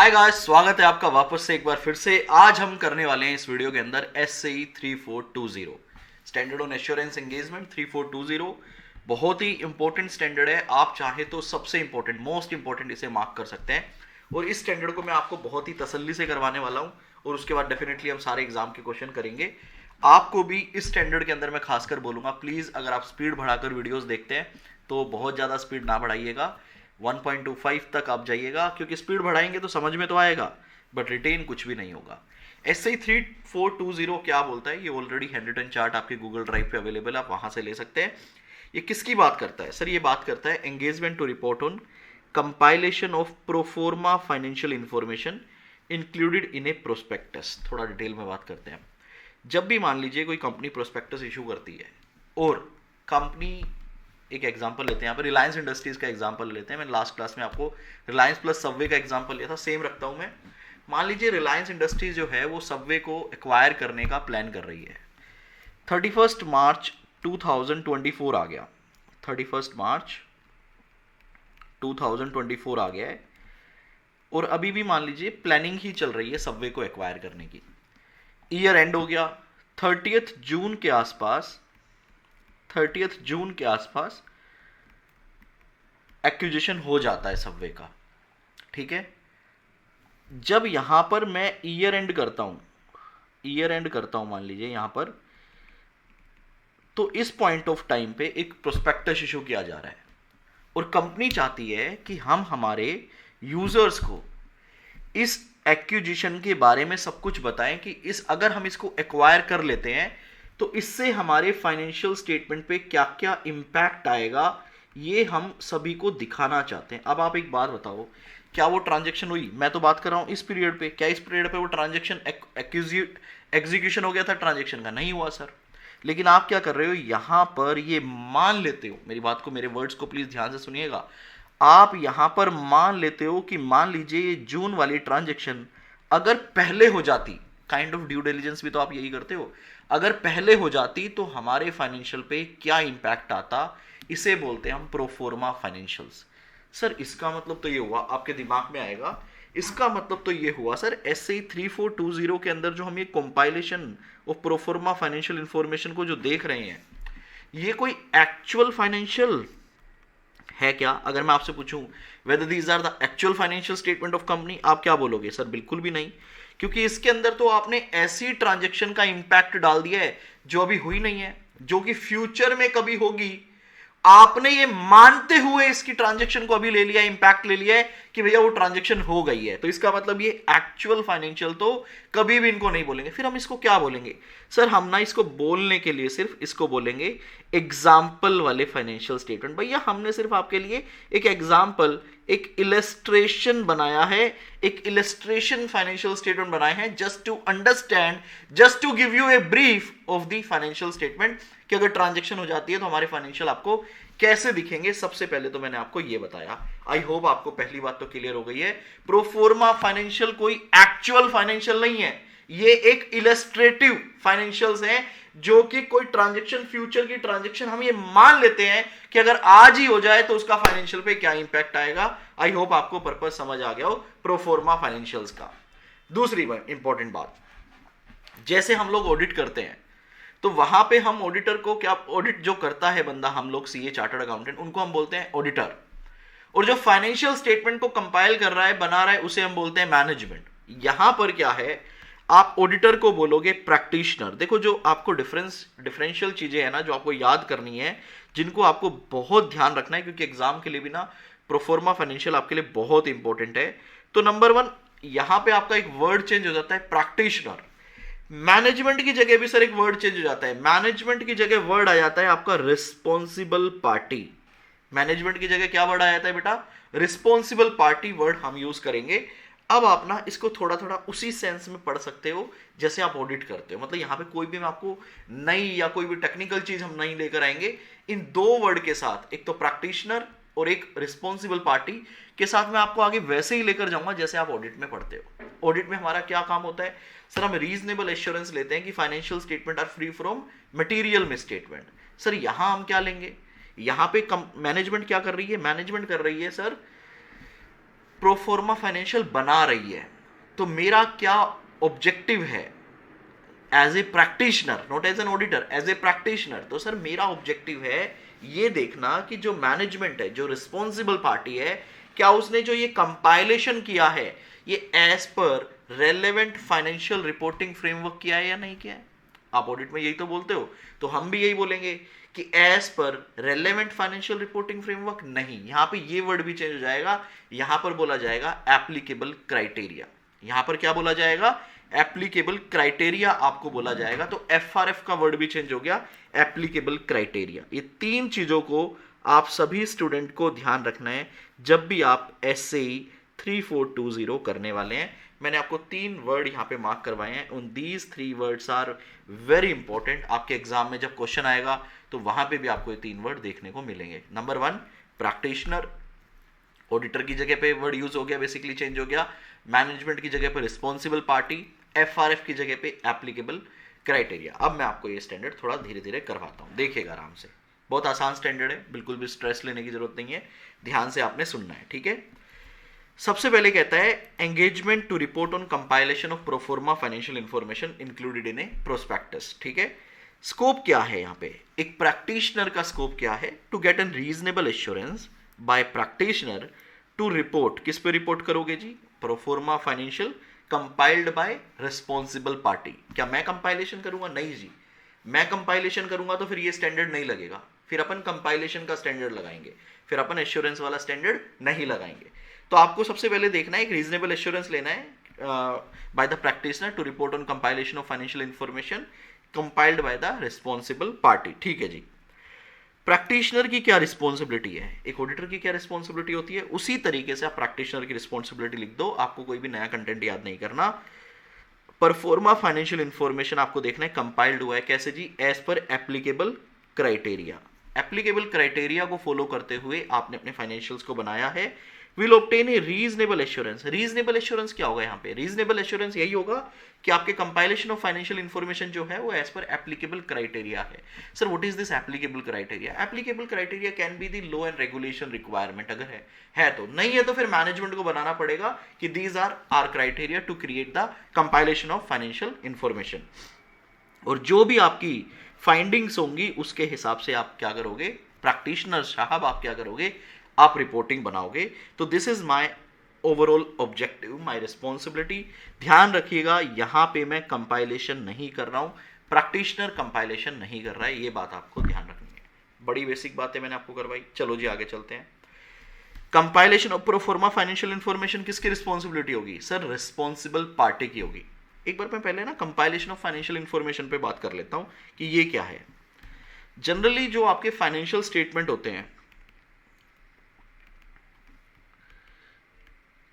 Hi guys, स्वागत है आपका वापस से एक बार फिर से। आज हम करने वाले हैं इस वीडियो के अंदर SAE 3420 standard on assurance engagement 3420। बहुत ही इंपॉर्टेंट स्टैंडर्ड है। आप चाहे तो सबसे इंपॉर्टेंट, मोस्ट इंपॉर्टेंट इसे मार्क कर सकते हैं। और इस स्टैंडर्ड को मैं आपको बहुत ही तसल्ली से करवाने वाला हूं और उसके बाद डेफिनेटली हम सारे एग्जाम के क्वेश्चन करेंगे। आपको भी इस स्टैंडर्ड के अंदर मैं खासकर बोलूंगा, प्लीज अगर आप स्पीड बढ़ाकर वीडियोस देखते हैं तो बहुत ज्यादा स्पीड ना बढ़ाइएगा, 1.25 तक आप जाइएगा, क्योंकि स्पीड बढ़ाएंगे तो समझ में तो आएगा बट रिटेन कुछ भी नहीं होगा। SAE 3420 क्या बोलता है, ये ऑलरेडी हैंड रिटन चार्ट आपके गूगल ड्राइव पे अवेलेबल है, आप वहां से ले सकते हैं। ये किसकी बात करता है सर? ये बात करता है engagement to report on compilation of pro forma financial information included in a prospectus. थोड़ा डिटेल में बात करते हैं। जब भी मान लीजिए कोई कंपनी प्रोस्पेक्टस इशू करती है और कंपनी, एक एग्जांपल लेते हैं यहाँ पर, रिलायंस इंडस्ट्रीज का एग्जांपल लेते हैं। मैंने लास्ट क्लास में आपको रिलायंस प्लस सबवे का एग्जांपल लिया था, सेम रखता हूं मैं। मान लीजिए रिलायंस इंडस्ट्रीज जो है वो सबवे को एक्वायर करने का प्लान कर रही है। 31 मार्च 2024 आ गया, 31 मार्च 2024 आ गया है और अभी भी मान लीजिए प्लानिंग ही चल रही है सबवे को एक्वायर करने की। ईयर एंड हो गया, 30 जून के आसपास, 30 जून के आसपास एक्विजिशन हो जाता है सबवे का। ठीक है, जब यहां पर मैं ईयर एंड करता हूं मान लीजिए यहां पर, तो इस पॉइंट ऑफ टाइम पे एक प्रोस्पेक्टस इशू किया जा रहा है और कंपनी चाहती है कि हम हमारे यूजर्स को इस एक्विजिशन के बारे में सब कुछ बताएं कि अगर हम इसको एक्वायर कर लेते हैं तो इससे हमारे फाइनेंशियल स्टेटमेंट पे क्या क्या इंपैक्ट आएगा, ये हम सभी को दिखाना चाहते हैं। अब आप एक बात बताओ, क्या वो ट्रांजैक्शन हुई? मैं तो बात कर रहा हूं इस पीरियड पे, क्या इस पीरियड पे वो ट्रांजैक्शन एग्जीक्यूशन हो गया था ट्रांजैक्शन का? नहीं हुआ सर। लेकिन आप क्या कर रहे हो यहां पर, ये मान लेते हो, मेरी बात को, मेरे वर्ड्स को प्लीज ध्यान से सुनिएगा। आप यहां पर मान लेते हो कि मान लीजिए जून वाली ट्रांजैक्शन अगर पहले हो जाती, काइंड ऑफ ड्यू डिलिजेंस भी तो आप यही करते हो, अगर पहले हो जाती तो हमारे फाइनेंशियल पे क्या इंपैक्ट आता, इसे बोलते हैं हम प्रोफोर्मा फाइनेंशियल्स। सर इसका मतलब तो ये हुआ, आपके दिमाग में आएगा, इसका मतलब तो ये हुआ सर SAE 3420 के अंदर जो हम ये compilation of pro forma financial information को जो देख रहे हैं, ये कोई एक्चुअल फाइनेंशियल है क्या? अगर मैं आपसे पूछूं whether these are the actual financial statement of company, आप क्या बोलोगे? सर बिल्कुल भी नहीं, क्योंकि इसके अंदर तो आपने ऐसी ट्रांजैक्शन का इंपैक्ट डाल दिया है जो अभी हुई नहीं है, जो कि फ्यूचर में कभी होगी। आपने ये मानते हुए इसकी ट्रांजैक्शन को अभी ले लिया, इंपैक्ट ले लिया है कि भैया वो ट्रांजैक्शन हो गई है, तो इसका मतलब ये एक्चुअल फाइनेंशियल तो कभी भी इनको नहीं बोलेंगे। फिर हम इसको क्या बोलेंगे? सर हम ना इसको बोलने के लिए सिर्फ इसको बोलेंगे एग्जाम्पल वाले फाइनेंशियल स्टेटमेंट। भैया हमने सिर्फ आपके लिए एक एग्जाम्पल, एक इलस्ट्रेशन बनाया है, एक इलस्ट्रेशन फाइनेंशियल स्टेटमेंट बनाए हैं, just to understand, just to give you a brief of the financial statement कि अगर ट्रांजैक्शन हो जाती है तो हमारे फाइनेंशियल आपको कैसे दिखेंगे। सबसे पहले तो मैंने आपको यह बताया, आई होप आपको पहली बात तो क्लियर हो गई है। प्रोफोर्मा फाइनेंशियल कोई एक्चुअल फाइनेंशियल नहीं है, ये एक इलस्ट्रेटिव फाइनेंशियल्स हैं, जो कि कोई ट्रांजैक्शन, फ्यूचर की ट्रांजैक्शन हम ये मान लेते हैं कि अगर आज ही हो जाए तो उसका फाइनेंशियल पे क्या इंपैक्ट आएगा। आई होप आपको पर्पस समझ आ गया हो प्रोफोर्मा फाइनेंशियल्स का। दूसरी इंपॉर्टेंट बात, जैसे हम लोग ऑडिट करते हैं तो वहां पे हम ऑडिटर को, क्या ऑडिट जो करता है बंदा, हम लोग सीए चार्टर्ड अकाउंटेंट, उनको हम बोलते हैं ऑडिटर, और जो फाइनेंशियल स्टेटमेंट को कंपाइल कर रहा है, बना रहा है, उसे हम बोलते हैं मैनेजमेंट। यहां पर क्या है, आप ऑडिटर को बोलोगे प्रैक्टिशनर। देखो जो आपको डिफरेंशियल चीजें हैं ना, जो आपको याद करनी है, जिनको आपको बहुत ध्यान रखना है, क्योंकि एग्जाम के लिए भी ना प्रोफोर्मा फाइनेंशियल आपके लिए बहुत इंपॉर्टेंट है। तो नंबर 1, यहां पे आपका एक वर्ड चेंज हो जाता है प्रैक्टिशनर। मैनेजमेंट की जगह भी सर एक वर्ड चेंज हो जाता है, मैनेजमेंट की जगह वर्ड आ जाता है आपका रिस्पॉन्सिबल पार्टी। मैनेजमेंट की जगह क्या वर्ड आ जाता है बेटा? रिस्पॉन्सिबल पार्टी वर्ड हम यूज करेंगे। अब आप ना इसको थोड़ा थोड़ा उसी सेंस में पढ़ सकते हो जैसे आप ऑडिट करते हो, मतलब यहां पे कोई भी मैं आपको नई या कोई भी टेक्निकल चीज हम नहीं लेकर आएंगे। इन दो वर्ड के साथ, एक तो प्रैक्टिशनर और एक रिस्पॉन्सिबल पार्टी के साथ, मैं आपको आगे वैसे ही लेकर जाऊंगा जैसे आप ऑडिट में पढ़ते हो। ऑडिट में हमारा क्या काम होता है सर? हम रीजनेबल एश्योरेंस लेते हैं कि financial statement are free from material misstatement. Sir यहां हम क्या लेंगे? यहां पे मैनेजमेंट क्या कर रही है? मैनेजमेंट कर रही है सर प्रोफोर्मा फाइनेंशियल बना रही है, तो मेरा क्या ऑब्जेक्टिव है as a practitioner, not as an auditor, as a practitioner. तो सर मेरा ऑब्जेक्टिव है ये देखना कि जो मैनेजमेंट है, जो रिस्पॉन्सिबल पार्टी है, क्या उसने जो ये कंपाइलेशन किया है ये as per relevant financial reporting framework किया है या नहीं किया है। आप ऑडिट में यही तो बोलते हो, तो हम भी यही बोलेंगे कि as per relevant financial reporting framework नहीं। यहां पे ये वर्ड भी चेंज हो जाएगा, यहां पर बोला जाएगा एप्लीकेबल क्राइटेरिया। यहां पर क्या बोला जाएगा, एप्लीकेबल क्राइटेरिया आपको बोला जाएगा। तो एफआरएफ का वर्ड भी चेंज हो गया, एप्लीकेबल क्राइटेरिया। ये तीन चीजों को आप सभी स्टूडेंट को ध्यान रखना है जब भी आप एसएई 3420 करने वाले हैं। मैंने आपको तीन वर्ड यहां पे मार्क करवाए हैं, उन these 3 words are very important. आपके एग्जाम में जब क्वेश्चन आएगा तो वहां पे भी आपको ये 3 वर्ड देखने को मिलेंगे। नंबर 1 प्रैक्टिशनर, ऑडिटर की जगह पे वर्ड यूज हो गया, बेसिकली चेंज हो गया। मैनेजमेंट की जगह पे रिस्पॉन्सिबल पार्टी, एफआरएफ की जगह पे एप्लीकेबल क्राइटेरिया। अब मैं आपको ये स्टैंडर्ड थोड़ा धीरे धीरे करवाता हूं, देखिएगा आराम से। बहुत आसान स्टैंडर्ड है, बिल्कुल भी स्ट्रेस लेने की जरूरत नहीं है, ध्यान से आपने सुनना है, ठीक है। सबसे पहले कहता है engagement to report on compilation of pro forma financial information included in a prospectus, ठीक है। स्कोप क्या है यहाँ पे, एक प्रैक्टिशनर का स्कोप क्या है, to get an reasonable assurance by practitioner to report, किस पे रिपोर्ट करोगे जी, proforma financial compiled by responsible party. क्या मैं कंपाइलेशन करूंगा, नहीं जी, मैं कंपाइलेशन करूंगा तो फिर ये स्टैंडर्ड नहीं लगेगा, फिर अपन कंपाइलेशन का स्टैंडर्ड लगाएंगे, फिर अपन एश्योरेंस वाला स्टैंडर्ड नहीं लगाएंगे। तो आपको सबसे पहले देखना है एक रीजनेबल एश्योरेंस लेना है by the practitioner to report on compilation of financial information compiled by the responsible party, ठीक है जी। प्रैक्टिशनर की क्या रिस्पॉन्सिबिलिटी है, एक ऑडिटर की क्या रिस्पॉन्सिबिलिटी होती है, उसी तरीके से आप प्रैक्टिशनर की रिस्पॉन्सिबिलिटी लिख दो, आपको कोई भी नया कंटेंट याद नहीं करना। परफॉर्मा फाइनेंशियल इंफॉर्मेशन आपको देखना है कंपाइल्ड हुआ है कैसे जी, as per applicable criteria. Applicable criteria को फॉलो करते हुए आपने अपने फाइनेंशियल्स को बनाया है। Will obtain a reasonable assurance. Reasonable assurance क्या होगा यहाँ पे, रीजनेबल एश्योरेंस यही होगा कि आपके कंपाइलेशन ऑफ फाइनेंशियल इंफॉर्मेशन जो है वो एज पर एप्लीकेबल क्राइटेरिया है। Sir what is this applicable criteria, applicable criteria can be the law and regulation requirement, अगर है तो, नहीं है तो फिर मैनेजमेंट को बनाना पड़ेगा कि these are criteria to create the compilation of financial information. और जो भी आपकी फाइंडिंग्स होंगी उसके हिसाब से आप क्या करोगे, प्रैक्टिशनर साहब आप क्या करोगे, आप रिपोर्टिंग बनाओगे। तो this is my overall objective, my responsibility. ध्यान रखिएगा यहां पे मैं कंपाइलेशन नहीं कर रहा हूं, प्रैक्टिशनर कंपाइलेशन नहीं कर रहा है, ये बात आपको ध्यान रखनी है। बड़ी बेसिक बातें मैंने आपको करवाई, चलो जी आगे चलते हैं। Compilation of proforma financial information किसकी रिस्पॉन्सिबिलिटी होगी, सर रिस्पॉन्सिबल पार्टी की होगी। एक बार मैं पहले ना कंपाइलेशन ऑफ फाइनेंशियल इंफॉर्मेशन पे बात कर लेता हूं कि ये क्या है। जनरली जो आपके फाइनेंशियल स्टेटमेंट होते हैं,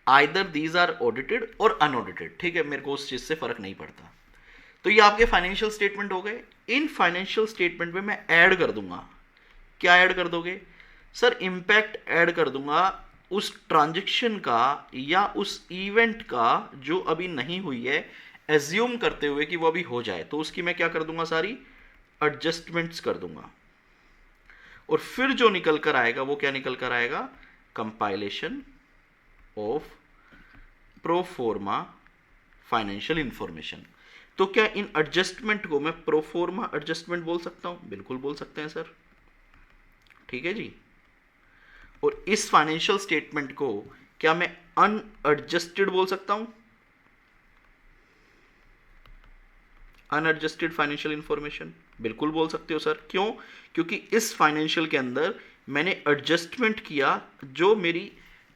आइदर दीज आर ऑडिटेड और अनऑडिटेड, ठीक है, मेरे को उस चीज से फर्क नहीं पड़ता। तो ये आपके फाइनेंशियल स्टेटमेंट हो गए। इन फाइनेंशियल स्टेटमेंट में मैं ऐड कर दूंगा, क्या ऐड कर दोगे सर, इंपैक्ट ऐड कर दूंगा उस ट्रांजैक्शन का या उस इवेंट का जो अभी नहीं हुई है, एज्यूम करते हुए कि वो अभी हो जाए, तो उसकी मैं क्या कर दूंगा, सारी एडजस्टमेंट्स कर दूंगा। और फिर जो निकल कर आएगा वो क्या निकल कर आएगा, compilation of proforma financial information. तो क्या इन एडजस्टमेंट को मैं प्रोफॉर्मा एडजस्टमेंट बोल सकता हूं, बिल्कुल बोल सकते हैं सर, ठीक है जी। और इस फाइनेंशियल स्टेटमेंट को क्या मैं अनएडजस्टेड बोल सकता हूं, अनएडजस्टेड फाइनेंशियल इंफॉर्मेशन, बिल्कुल बोल सकते हो सर। क्यों, क्योंकि इस फाइनेंशियल के अंदर मैंने एडजस्टमेंट किया, जो मेरी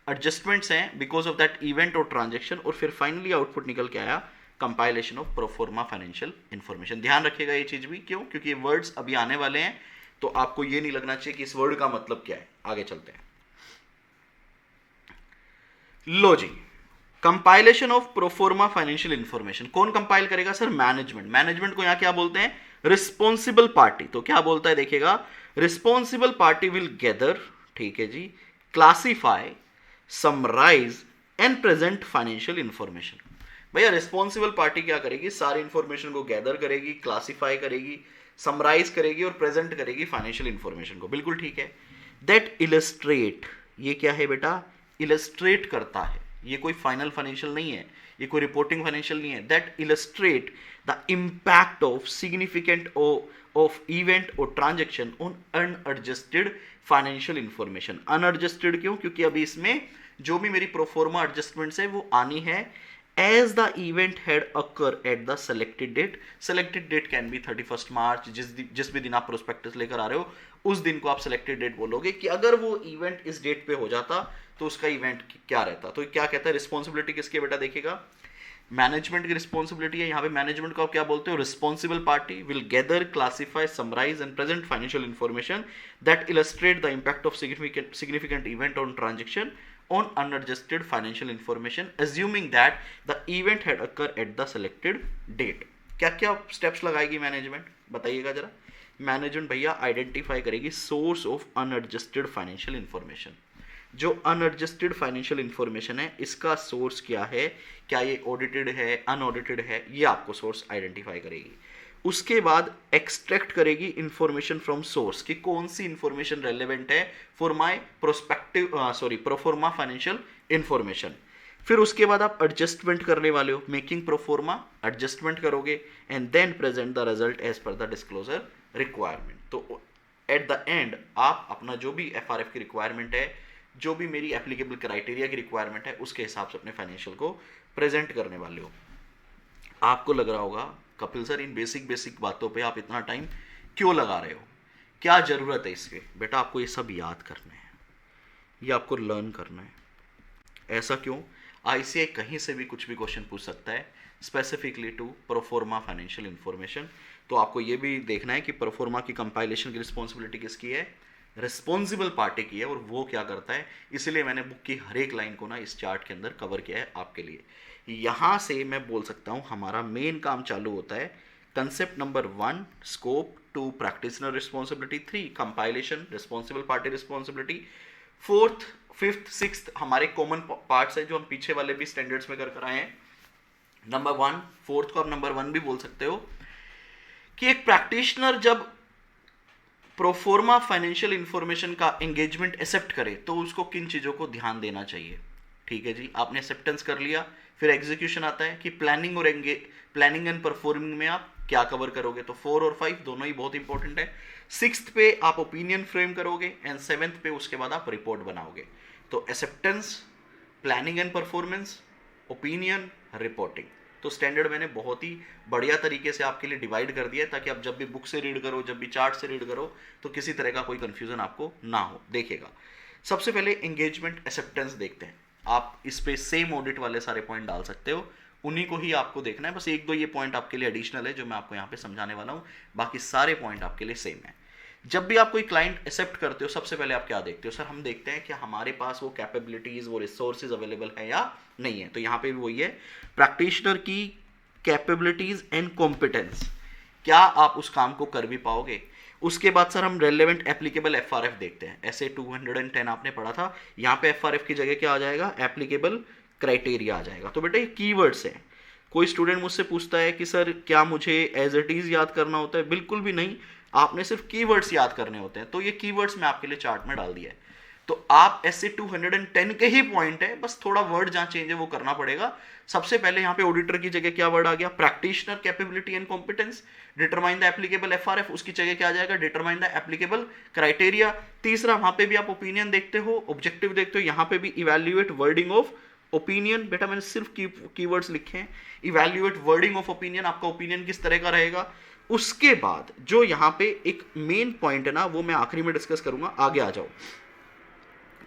एडजस्टमेंट्स हैं बिकॉज ऑफ दैट इवेंट और ट्रांजैक्शन, और फिर फाइनली आउटपुट निकल के आया compilation of proforma financial information. ध्यान रखिएगा ये चीज भी, क्यों, क्योंकि ये वर्ड्स अभी आने वाले हैं, तो आपको ये नहीं लगना चाहिए कि इस वर्ड का मतलब क्या है। आगे चलते हैं, लो जी, compilation of proforma financial information कौन कंपाइल करेगा, सर मैनेजमेंट। मैनेजमेंट को यहां क्या बोलते हैं, रिस्पॉन्सिबल पार्टी। तो क्या बोलता है देखिएगा, रिस्पॉन्सिबल पार्टी विल गैदर, ठीक है जी, classify, summarise and present financial information. भैया रिस्पॉन्सिबल पार्टी क्या करेगी, सारी इंफॉर्मेशन को गैदर करेगी, क्लासीफाई करेगी, समराइज करेगी और प्रेजेंट करेगी फाइनेंशियल इंफॉर्मेशन को, बिल्कुल ठीक है। दैट इलस्ट्रेट, ये क्या है बेटा, इलस्ट्रेट करता है, ये कोई फाइनल फाइनेंशियल नहीं है, ये कोई रिपोर्टिंग फाइनेंशियल नहीं है, that illustrate the impact of significant of event और transaction on unadjusted financial information. Unadjusted क्यों? क्योंकि अभी इसमें जो भी मेरी प्रोफोर्मा एडजस्टमेंट्स है वो आनी है as the event had occur at the selected date. Selected date can be 31st मार्च, जिस भी दिन आप प्रोस्पेक्टस लेकर आ रहे हो उस दिन को आप सेलेक्टेड डेट बोलोगे कि अगर वो इवेंट इस डेट पे हो जाता तो उसका इवेंट क्या रहता। तो क्या कहता है, रिस्पॉन्सिबिलिटी किसकी बेटा देखिएगा, मैनेजमेंट की रिस्पॉन्सिबिलिटी है। यहाँ पे मैनेजमेंट को आप क्या बोलते हो, responsible party will gather, classify, summarise and present financial information that illustrate the impact of significant event on transaction on unadjusted financial information assuming that the event had occurred at the selected date। क्या क्या steps लगाएगी management, बताइएगा जरा। Management भैया identify करेगी source of unadjusted financial information. जो unadjusted financial information है इसका सोर्स क्या है, क्या ये ऑडिटेड है, अनऑडिटेड है, ये आपको सोर्स आइडेंटिफाई करेगी। उसके बाद एक्सट्रैक्ट करेगी इंफॉर्मेशन फ्रॉम सोर्स कि कौन सी इंफॉर्मेशन रेलेवेंट है for my pro forma financial information. फिर उसके बाद आप एडजस्टमेंट करने वाले हो, मेकिंग प्रोफोर्मा, एडजस्टमेंट करोगे and then present the result as per the disclosure requirement. तो एट द एंड आप अपना जो भी एफआरएफ की रिक्वायरमेंट है, जो भी मेरी एप्लीकेबल क्राइटेरिया की रिक्वायरमेंट है, उसके हिसाब से अपने फाइनेंशियल को प्रेजेंट करने वाले हो। आपको लग रहा होगा कपिल सर इन बेसिक बातों पे आप इतना टाइम क्यों लगा रहे हो, क्या जरूरत है इसके? बेटा आपको ये सब याद करना है, ये आपको लर्न करना है। ऐसा क्यों? आईसीआई कहीं से भी कुछ भी क्वेश्चन पूछ सकता है specifically to pro forma financial information. तो आपको ये भी देखना है कि प्रोफोर्मा की कंपाइलेशन की रिस्पॉन्सिबिलिटी किसकी है, रिस्पॉन्सिबल पार्टी की है, और वो क्या करता है। इसलिए मैंने बुक की हर एक लाइन को ना इस चार्ट के अंदर कवर किया है आपके लिए। यहाँ से मैं बोल सकता हूँ हमारा मेन काम चालू होता है। Concept number 1 scope, 2 practitioner responsibility, 3 compilation responsible party responsibility, 4th 5th 6th हमारे कॉमन पार्ट्स हैं जो हम पीछे वाले भी स्टैंडर्ड्स में कर आए हैं। नंबर 1, 4th को आप नंबर 1 भी बोल सकते हो कि एक प्रैक्टिशनर जब प्रोफोर्मा फाइनेंशियल इंफॉर्मेशन का एंगेजमेंट एक्सेप्ट करे तो उसको किन चीज़ों को ध्यान देना चाहिए। ठीक है जी, आपने एक्सेप्टेंस कर लिया, फिर एग्जीक्यूशन आता है कि प्लानिंग एंड परफॉर्मिंग में आप क्या कवर करोगे। तो 4 और 5 दोनों ही बहुत इंपॉर्टेंट है। 6th पे आप ओपिनियन फ्रेम करोगे एंड 7th पे उसके बाद आप रिपोर्ट बनाओगे। तो acceptance, planning and performance, opinion, reporting. तो स्टैंडर्ड मैंने बहुत ही बढ़िया तरीके से आपके लिए डिवाइड कर दिया है ताकि आप जब भी बुक से रीड करो, जब भी चार्ट से रीड करो तो किसी तरह का कोई कंफ्यूजन आपको ना हो। देखिएगा, सबसे पहले एंगेजमेंट एक्सेप्टेंस देखते हैं। आप इस पे सेम ऑडिट वाले सारे पॉइंट डाल सकते हो, उन्हीं को ही आपको देखना है। बस 1-2 ये पॉइंट आपके लिए एडिशनल है जो मैं आपको यहाँ पे समझाने वाला हूँ, बाकी सारे पॉइंट आपके लिए सेम है। जब भी आप कोई क्लाइंट एक्सेप्ट करते हो सबसे पहले आप क्या देखते हो? सर हम देखते हैं कि हमारे पास वो कैपेबिलिटीज, वो रिसोर्सेज अवेलेबल है या नहीं है। तो यहाँ पे भी वही है, प्रैक्टिशनर की कैपेबिलिटीज एंड कॉम्पिटेंस, क्या आप उस काम को कर भी पाओगे। उसके बाद सर हम रेलेवेंट एप्लीकेबल एफआरएफ देखते हैं। ऐसे 210 आपने पढ़ा था, यहाँ पे एफआरएफ की जगह क्या आ जाएगा, एप्लीकेबल क्राइटेरिया आ जाएगा। तो बेटा ये कीवर्ड्स हैं। कोई स्टूडेंट मुझसे पूछता है कि सर क्या मुझे एज इट इज याद करना होता है? बिल्कुल भी नहीं, आपने सिर्फ कीवर्ड्स याद करने होते हैं। तो ये कीवर्ड्स मैं आपके लिए चार्ट में डाल दिया है। तो आप ऐसे 210 के ही पॉइंट है, बस थोड़ा वर्ड जहां चेंज है वो करना पड़ेगा। सबसे पहले यहाँ पे ऑडिटर की जगह क्या वर्ड आ गया, practitioner capability and competence. Determine the applicable FRF, उसकी जगह क्या आ जाएगा, डिटरमाइन द एप्लीकेबल क्राइटेरिया। तीसरा वहां पे भी आप ओपिनियन देखते हो, ऑब्जेक्टिव देखते हो, यहाँ पे भी इवैल्यूएट वर्डिंग ऑफ ओपिनियन। बेटा मैंने सिर्फ कीवर्ड्स लिखे हैं। इवैल्यूएट वर्डिंग ऑफ ओपिनियन, आपका ओपिनियन किस तरह का रहेगा। उसके बाद जो यहाँ पे एक मेन पॉइंट है ना, वो मैं आखिरी में डिस्कस करूंगा, आगे आ जाओ।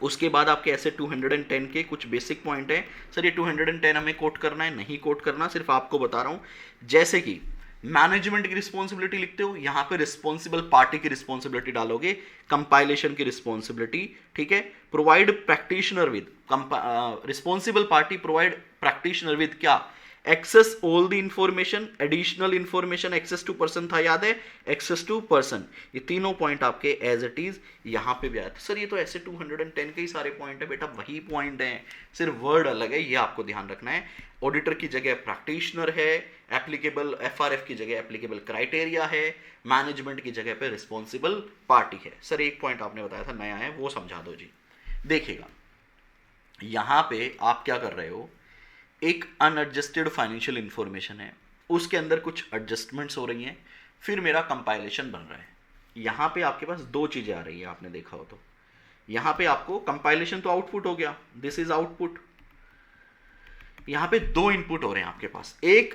उसके बाद आपके ऐसे 210 के कुछ बेसिक पॉइंट है। सर ये 210 हमें कोट करना है, नहीं कोट करना, सिर्फ आपको बता रहा हूं। जैसे कि मैनेजमेंट की रिस्पॉन्सिबिलिटी लिखते हो, यहां पे रिस्पॉन्सिबल पार्टी की रिस्पॉन्सिबिलिटी डालोगे, कंपाइलेशन की रिस्पॉन्सिबिलिटी। ठीक है, provide practitioner with, responsible party provide practitioner with क्या, access all the information, additional information, access to person था, याद है, एक्सेस टू पर्सन। ये तीनों पॉइंट आपके एज इट इज यहां पे भी आया था। सर ये तो ऐसे 210 के ही सारे पॉइंट है। बेटा वही पॉइंट है, सिर्फ वर्ड अलग है, ये आपको ध्यान रखना है। ऑडिटर की जगह प्रैक्टिशनर है, एप्लीकेबल एफआरएफ की जगह एप्लीकेबल क्राइटेरिया है, मैनेजमेंट की जगह पे रिस्पॉन्सिबल पार्टी है। सर एक पॉइंट आपने बताया था नया है, वो समझा दो जी। देखिएगा यहाँ पे आप क्या कर रहे हो, एक अनएडजस्टेड फाइनेंशियल इंफॉर्मेशन है, उसके अंदर कुछ एडजस्टमेंट्स हो रही हैं, फिर मेरा कंपाइलेशन बन रहा है। यहाँ पे आपके पास दो चीज़ें आ रही हैं, आपने देखा हो तो यहाँ पे आपको कंपाइलेशन तो आउटपुट हो गया, दिस इज आउटपुट। यहाँ पे दो इनपुट हो रहे हैं आपके पास, एक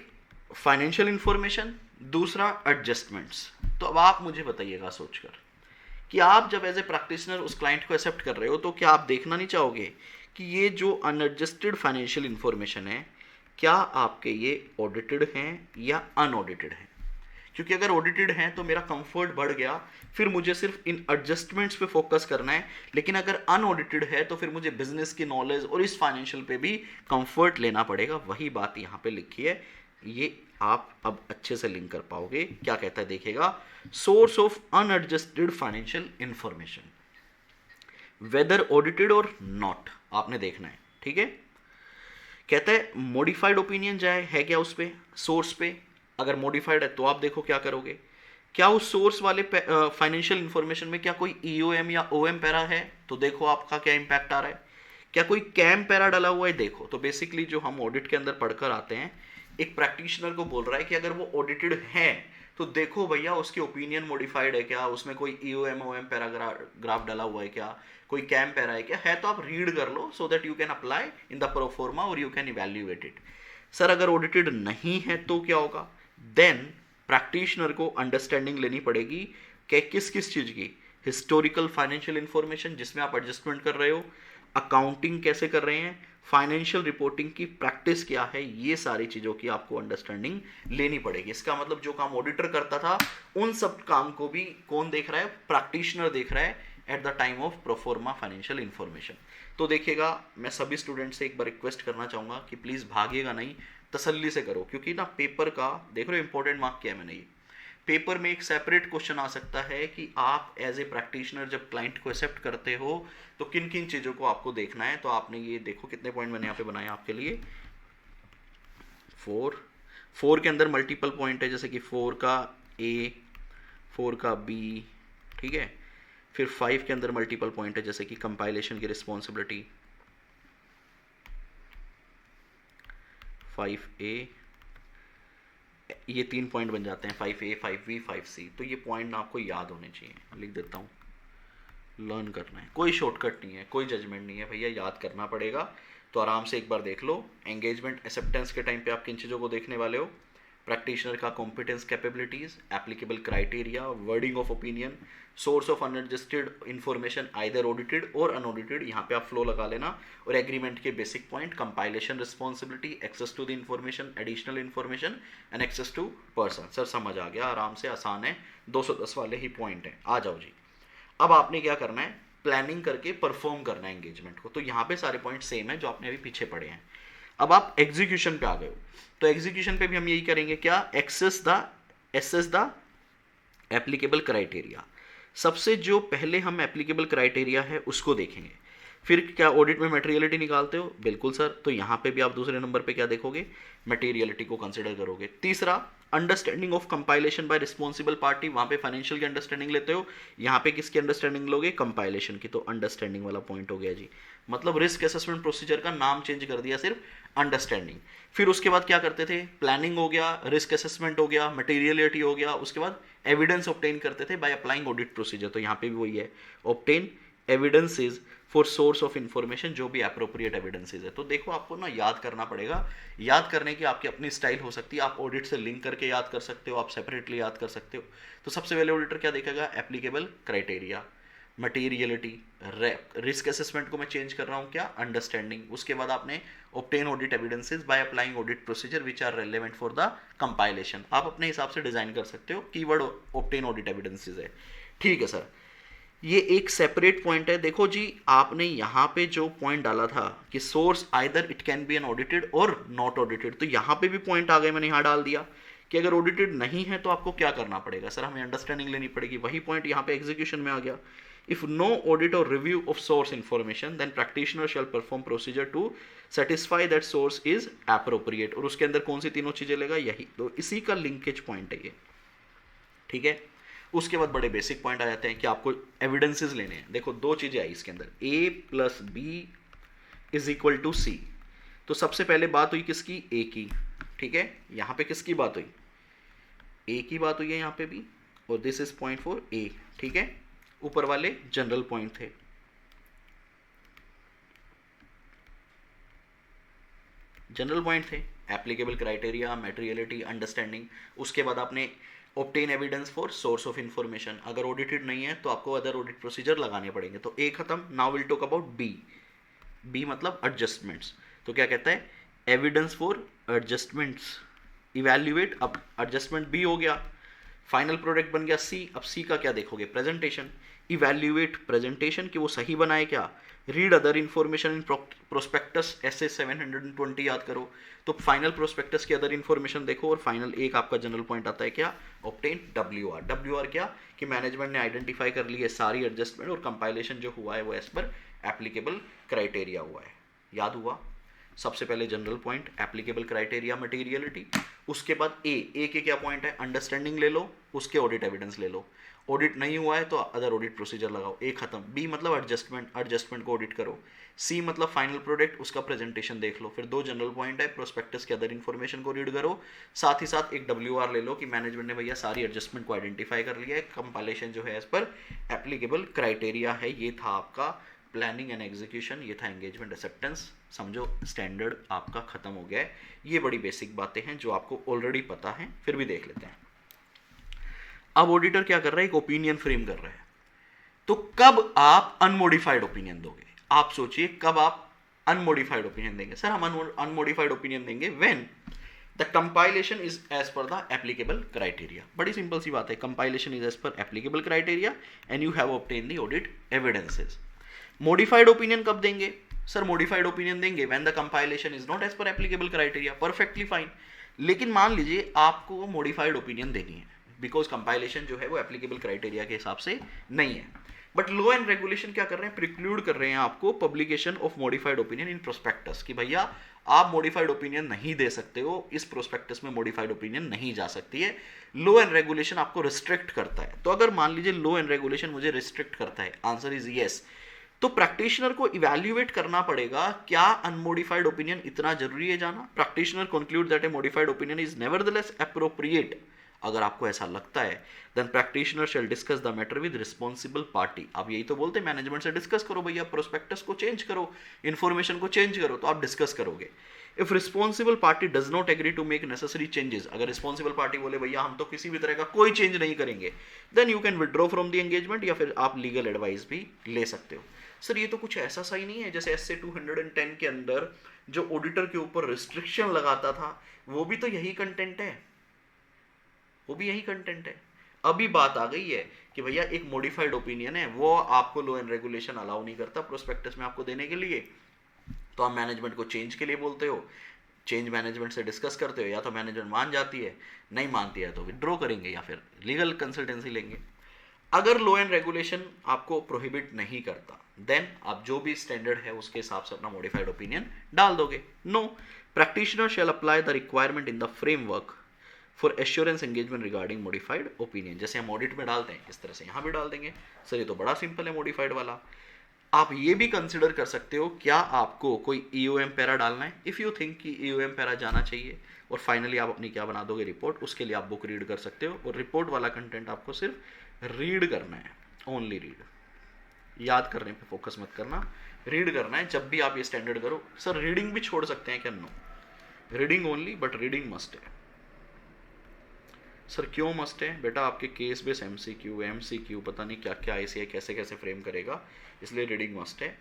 फाइनेंशियल इंफॉर्मेशन, दूसरा एडजस्टमेंट्स। तो अब आप मुझे बताइएगा सोचकर कि आप जब एज ए प्रैक्टिशनर उस क्लाइंट को एक्सेप्ट कर रहे हो तो क्या आप देखना नहीं चाहोगे कि ये जो अनएडजस्टेड फाइनेंशियल इंफॉर्मेशन है, क्या आपके ये ऑडिटेड हैं या अनऑडिटेड हैं? क्योंकि अगर ऑडिटेड हैं तो मेरा कंफर्ट बढ़ गया, फिर मुझे सिर्फ इन एडजस्टमेंट्स पे फोकस करना है। लेकिन अगर अनऑडिटेड है तो फिर मुझे बिजनेस की नॉलेज और इस फाइनेंशियल पे भी कंफर्ट लेना पड़ेगा। वही बात यहाँ पे लिखी है, ये आप अब अच्छे से लिंक कर पाओगे। क्या कहता है देखिएगा, source of unadjusted financial information whether audited और नॉट, आपने देखना है। ठीक है, कहता है मॉडिफाइड ओपिनियन जाए है क्या उस पे, सोर्स पे। अगर मॉडिफाइड है तो आप देखो क्या करोगे, क्या उस सोर्स वाले फाइनेंशियल इंफॉर्मेशन में क्या कोई ईओएम या ओएम पैरा है, तो देखो आपका क्या इंपैक्ट आ रहा है। क्या कोई कैम पैरा डला हुआ है, देखो। तो बेसिकली जो हम ऑडिट के अंदर पढ़कर आते हैं, एक प्रैक्टिशनर को बोल रहा है कि अगर वो ऑडिटेड है तो देखो भैया उसकी ओपिनियन मॉडिफाइड है क्या, उसमें कोई ईओएम ओएम पैराग्राफ डला हुआ है क्या, कोई कैम पैरा है तो आप रीड कर लो, so that you can apply in the proforma और you can evaluate it. Sir अगर ऑडिटेड नहीं है तो क्या होगा, देन प्रैक्टिशनर को अंडरस्टैंडिंग लेनी पड़ेगी कि किस किस चीज़ की, हिस्टोरिकल फाइनेंशियल इंफॉर्मेशन जिसमें आप एडजस्टमेंट कर रहे हो, अकाउंटिंग कैसे कर रहे हैं, फाइनेंशियल रिपोर्टिंग की प्रैक्टिस क्या है, ये सारी चीज़ों की आपको अंडरस्टैंडिंग लेनी पड़ेगी। इसका मतलब जो काम ऑडिटर करता था उन सब काम को भी कौन देख रहा है, प्रैक्टिशनर देख रहा है at the time of proforma financial information. तो देखिएगा, मैं सभी स्टूडेंट से एक बार रिक्वेस्ट करना चाहूँगा कि प्लीज़ भागिएगा नहीं, तसल्ली से करो, क्योंकि ना पेपर का देख रहे हो इंपॉर्टेंट मार्क क्या है मैंने, ये पेपर में एक सेपरेट क्वेश्चन आ सकता है कि आप एज ए प्रैक्टिशनर जब क्लाइंट को एक्सेप्ट करते हो तो किन किन चीज़ों को आपको देखना है। तो आपने ये देखो कितने पॉइंट मैंने यहाँ पे बनाए आपके लिए, 4 के अंदर मल्टीपल पॉइंट है, जैसे कि 4 का ए, 4 का बी, ठीक है। फिर 5 के अंदर मल्टीपल पॉइंट है, जैसे कि कंपाइलेशन की रिस्पॉन्सिबिलिटी, 5A, ये 3 पॉइंट बन जाते हैं, 5A 5B 5C। तो ये पॉइंट ना आपको याद होने चाहिए, लिख देता हूँ, लर्न करना है, कोई शॉर्टकट नहीं है, कोई जजमेंट नहीं है भैया, याद करना पड़ेगा। तो आराम से एक बार देख लो, एंगेजमेंट एक्सेप्टेंस के टाइम पे आप किन चीज़ों को देखने वाले हो, प्रैक्टिशनर का competence capabilities, applicable criteria, wording of opinion, source of unadjusted information either audited और अनऑडिटेड, यहाँ पे आप फ्लो लगा लेना, और एग्रीमेंट के basic point, compilation responsibility, access to the information, additional information and access to person. Sir समझ आ गया, आराम से, आसान है, 210 वाले ही पॉइंट हैं। आ जाओ जी, अब आपने क्या करना है, प्लानिंग करके परफॉर्म करना है एंगेजमेंट को। तो यहाँ पे सारे पॉइंट सेम है जो आपने अभी पीछे पढ़े हैं। अब आप एग्जीक्यूशन पे आ गए हो, तो एग्जीक्यूशन पे भी हम यही करेंगे, क्या, एसेस द एप्लीकेबल क्राइटेरिया। सबसे जो पहले हम एप्लीकेबल क्राइटेरिया है उसको देखेंगे। फिर क्या ऑडिट में मटेरियलिटी निकालते हो, बिल्कुल सर। तो यहाँ पे भी आप दूसरे नंबर पे क्या देखोगे, मटेरियलिटी को कंसिडर करोगे। तीसरा, understanding of compilation by responsible party, वहाँ पे फाइनेंशियल की अंडरस्टैंडिंग लेते हो, यहाँ पे किसकी अंडरस्टैंडिंग लोगे, कंपाइलेशन की। तो अंडरस्टैंडिंग वाला पॉइंट हो गया जी, मतलब रिस्क असेसमेंट प्रोसीजर का नाम चेंज कर दिया, सिर्फ अंडरस्टैंडिंग। फिर उसके बाद क्या करते थे, प्लानिंग हो गया, रिस्क असेसमेंट हो गया, मटेरियलिटी हो गया, उसके बाद एविडेंस ऑब्टेन करते थे बाय अप्लाइंग ऑडिट प्रोसीजर। तो यहाँ पे भी वही है, obtain evidences for source of information, जो भी अप्रोप्रिएट एविडेंसेज है। तो देखो आपको ना याद करना पड़ेगा, याद करने की आपकी अपनी स्टाइल हो सकती है, आप ऑडिट से लिंक करके याद कर सकते हो, आप सेपरेटली याद कर सकते हो। तो सबसे पहले ऑडिटर क्या देखेगा, applicable criteria, materiality, risk assessment को मैं चेंज कर रहा हूँ, क्या, अंडरस्टैंडिंग। उसके बाद आपने obtain audit evidences by applying audit procedure which are relevant for the compilation. आप अपने हिसाब से डिजाइन कर सकते हो, कीवर्ड ऑब्टेन ऑडिट एविडेंसेस है, ठीक है सर। ये एक सेपरेट पॉइंट है। देखो जी, आपने यहाँ पे जो पॉइंट डाला था कि source either it can be an audited और नॉट ऑडिटेड, तो यहाँ पे भी पॉइंट आ गए, मैंने यहाँ डाल दिया कि अगर ऑडिटेड नहीं है तो आपको क्या करना पड़ेगा, सर हमें अंडरस्टैंडिंग लेनी पड़ेगी। वही पॉइंट यहाँ पे एग्जीक्यूशन में आ गया, इफ नो ऑडिट और review of source information then practitioner shall perform procedure to satisfy that source is appropriate. और उसके अंदर कौन सी तीनों चीजें लेगा, यही, तो इसी का लिंकेज पॉइंट है ये, ठीक है। उसके बाद बड़े बेसिक पॉइंट आ जाते हैं कि आपको एविडेंसेस लेने हैं। देखो दो चीजें आई इसके अंदर, A + B is equal to C. तो सबसे पहले बात हुई किसकी, ए की, ठीक है। यहां पे किसकी बात हुई, ए की बात हुई है यहां पे भी, और this is point for a, ठीक है। ऊपर वाले जनरल पॉइंट थे, जनरल पॉइंट थे, एप्लीकेबल क्राइटेरिया, मटेरियलिटी, अंडरस्टैंडिंग। उसके बाद आपने obtain evidence for source of information, अगर ऑडिटेड नहीं है तो आपको अदर ऑडिट प्रोसीजर लगाने पड़ेंगे। तो ए खत्म। Now will talk about B. B मतलब एडजस्टमेंट्स। तो क्या कहता है, एविडेंस फॉर एडजस्टमेंट्स, इवैल्यूएट। अब एडजस्टमेंट बी हो गया, फाइनल प्रोडक्ट बन गया सी। अब सी का क्या देखोगे, प्रेजेंटेशन। इवैल्यूएट प्रेजेंटेशन कि वो सही बनाए क्या। Read other information in prospectus, ऐसे 720 याद करो। तो फाइनल प्रोस्पेक्टस की अदर इंफॉर्मेशन देखो, और फाइनल एक आपका जनरल पॉइंट आता है क्या, ऑब्टेन डब्ल्यूआर। डब्ल्यूआर क्या, कि मैनेजमेंट ने आइडेंटिफाई कर ली है सारी एडजस्टमेंट, और कंपाइलेशन जो हुआ है वो एज पर एप्लीकेबल क्राइटेरिया हुआ है। याद हुआ, सबसे पहले general point, applicable criteria, materiality. उसके बाद ए के क्या पॉइंट है, अंडरस्टैंडिंग ले लो, उसके ऑडिट एविडेंस ले लो। ऑडिट नहीं हुआ है तो अदर ऑडिट प्रोसीजर लगाओ। ए खत्म। बी मतलब एडजस्टमेंट, एडजस्टमेंट को ऑडिट करो। सी मतलब फाइनल प्रोडक्ट, उसका प्रेजेंटेशन देख लो। फिर दो जनरल पॉइंट है, प्रोस्पेक्टस के अदर इन्फॉर्मेशन को रीड करो, साथ ही साथ एक डब्ल्यूआर ले लो कि मैनेजमेंट ने भैया सारी एडजस्टमेंट को आइडेंटिफाई कर लिया है, कंपाइलेशन जो है एज पर एप्लीकेबल क्राइटेरिया है। ये था आपका प्लानिंग एंड एग्जीक्यूशन, ये था एंगेजमेंट एक्सेप्टेंस। समझो स्टैंडर्ड आपका खत्म हो गया है। ये बड़ी बेसिक बातें हैं जो आपको ऑलरेडी पता है, फिर भी देख लेते हैं। अब ऑडिटर क्या कर रहा है, एक ओपिनियन फ्रेम कर रहा है। तो कब आप अनमोडिफाइड ओपिनियन दोगे, आप सोचिए कब आप अनमोडिफाइड ओपिनियन देंगे। सर हम अनमोडिफाइड ओपिनियन देंगे when the compilation is as per the applicable criteria. बड़ी सिंपल सी बात है, compilation is as per applicable criteria and you have obtain the audit evidences. Modified opinion कब देंगे, सर मॉडिफाइड ओपिनियन देंगे when the compilation is not as per applicable criteria. Perfectly fine. लेकिन मान लीजिए आपको मॉडिफाइड ओपिनियन देनी है, because compilation जो है वो एप्लीकेबल क्राइटेरिया के हिसाब से नहीं है। बट लॉ एंड रेगुलेशन क्या कर रहे हैं, प्रिक्लूड कर रहे हैं आपको publication of modified opinion in prospectus, कि भैया आप मॉडिफाइड ओपिनियन नहीं दे सकते हो, इस प्रोस्पेक्टस में मॉडिफाइड ओपिनियन नहीं जा सकती है। लॉ एंड रेगुलेशन आपको रिस्ट्रिक्ट करता है। तो अगर मान लीजिए लॉ एंड रेगुलेशन मुझे रिस्ट्रिक्ट करता है, आंसर इज यस, तो प्रैक्टिशनर को इवैल्यूएट करना पड़ेगा, क्या अनमोडिफाइड ओपिनियन इतना जरूरी है जाना। Practitioner conclude that a modified opinion is nevertheless appropriate. अगर आपको ऐसा लगता है then practitioner shall discuss the matter with responsible party. आप यही तो बोलते हैं मैनेजमेंट से डिस्कस करो, भैया प्रोस्पेक्टस को चेंज करो, इन्फॉर्मेशन को चेंज करो, तो आप डिस्कस करोगे। If responsible party does not agree to make necessary changes, अगर रिस्पॉन्सिबल पार्टी बोले भैया हम तो किसी भी तरह का कोई चेंज नहीं करेंगे, then you can withdraw from the engagement, या फिर आप लीगल एडवाइस भी ले सकते हो। सर ये तो कुछ ऐसा सही नहीं है जैसे एसए 210 के अंदर जो ऑडिटर के ऊपर रिस्ट्रिक्शन लगाता था, वो भी तो यही कंटेंट है, वो भी यही कंटेंट है। अभी बात आ गई है कि भैया एक मॉडिफाइड ओपिनियन है, वो आपको लॉ एंड रेगुलेशन अलाउ नहीं करता प्रोस्पेक्टस में आपको देने के लिए, तो आप मैनेजमेंट को चेंज के लिए बोलते हो, चेंज मैनेजमेंट से डिस्कस करते हो, या तो मैनेजमेंट मान जाती है, नहीं मानती है तो विड्रॉ करेंगे या फिर लीगल कंसल्टेंसी लेंगे। अगर लॉ एंड रेगुलेशन आपको प्रोहिबिट नहीं करता, देन आप जो भी स्टैंडर्ड है उसके हिसाब से अपना मॉडिफाइड ओपिनियन डाल दोगे। No, practitioner shall apply the requirement in the framework for assurance engagement regarding modified opinion. जैसे हम ऑडिट में डालते हैं इस तरह से यहाँ भी डाल देंगे। सर ये तो बड़ा सिंपल है मॉडिफाइड वाला। आप ये भी कंसिडर कर सकते हो, क्या आपको कोई ईओएम पैरा डालना है, इफ़ यू थिंक कि ईओएम पैरा जाना चाहिए, और फाइनली आप अपनी क्या बना दोगे, रिपोर्ट। उसके लिए आप बुक रीड कर सकते हो, और रिपोर्ट वाला कंटेंट आपको सिर्फ रीड करना है, ओनली रीड। याद करने पे फोकस मत करना, रीड करना है जब भी आप ये स्टैंडर्ड करो। सर रीडिंग भी छोड़ सकते हैं क्या, no, reading only, but reading must है। सर क्यों मस्ट है, बेटा आपके केस बेस एमसीक्यू पता नहीं क्या क्या आईसीआई कैसे कैसे फ्रेम करेगा, इसलिए रीडिंग मस्ट है।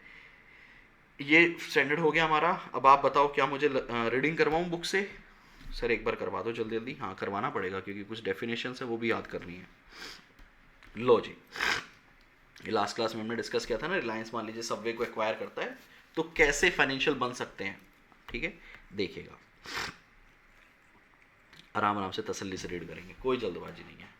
ये स्टैंडर्ड हो गया हमारा। अब आप बताओ क्या मुझे रीडिंग करवाऊँ बुक से। सर एक बार करवा दो जल्दी जल्दी। हाँ करवाना पड़ेगा क्योंकि कुछ डेफिनेशन है वो भी याद करनी है। लो जी, ये लास्ट क्लास में हमने डिस्कस किया था ना, रिलायंस मान लीजिए सबवे को एक्वायर करता है तो कैसे फाइनेंशियल बन सकते हैं, ठीक है, देखिएगा आराम आराम से तसल्ली से रीड करेंगे, कोई जल्दबाजी नहीं है।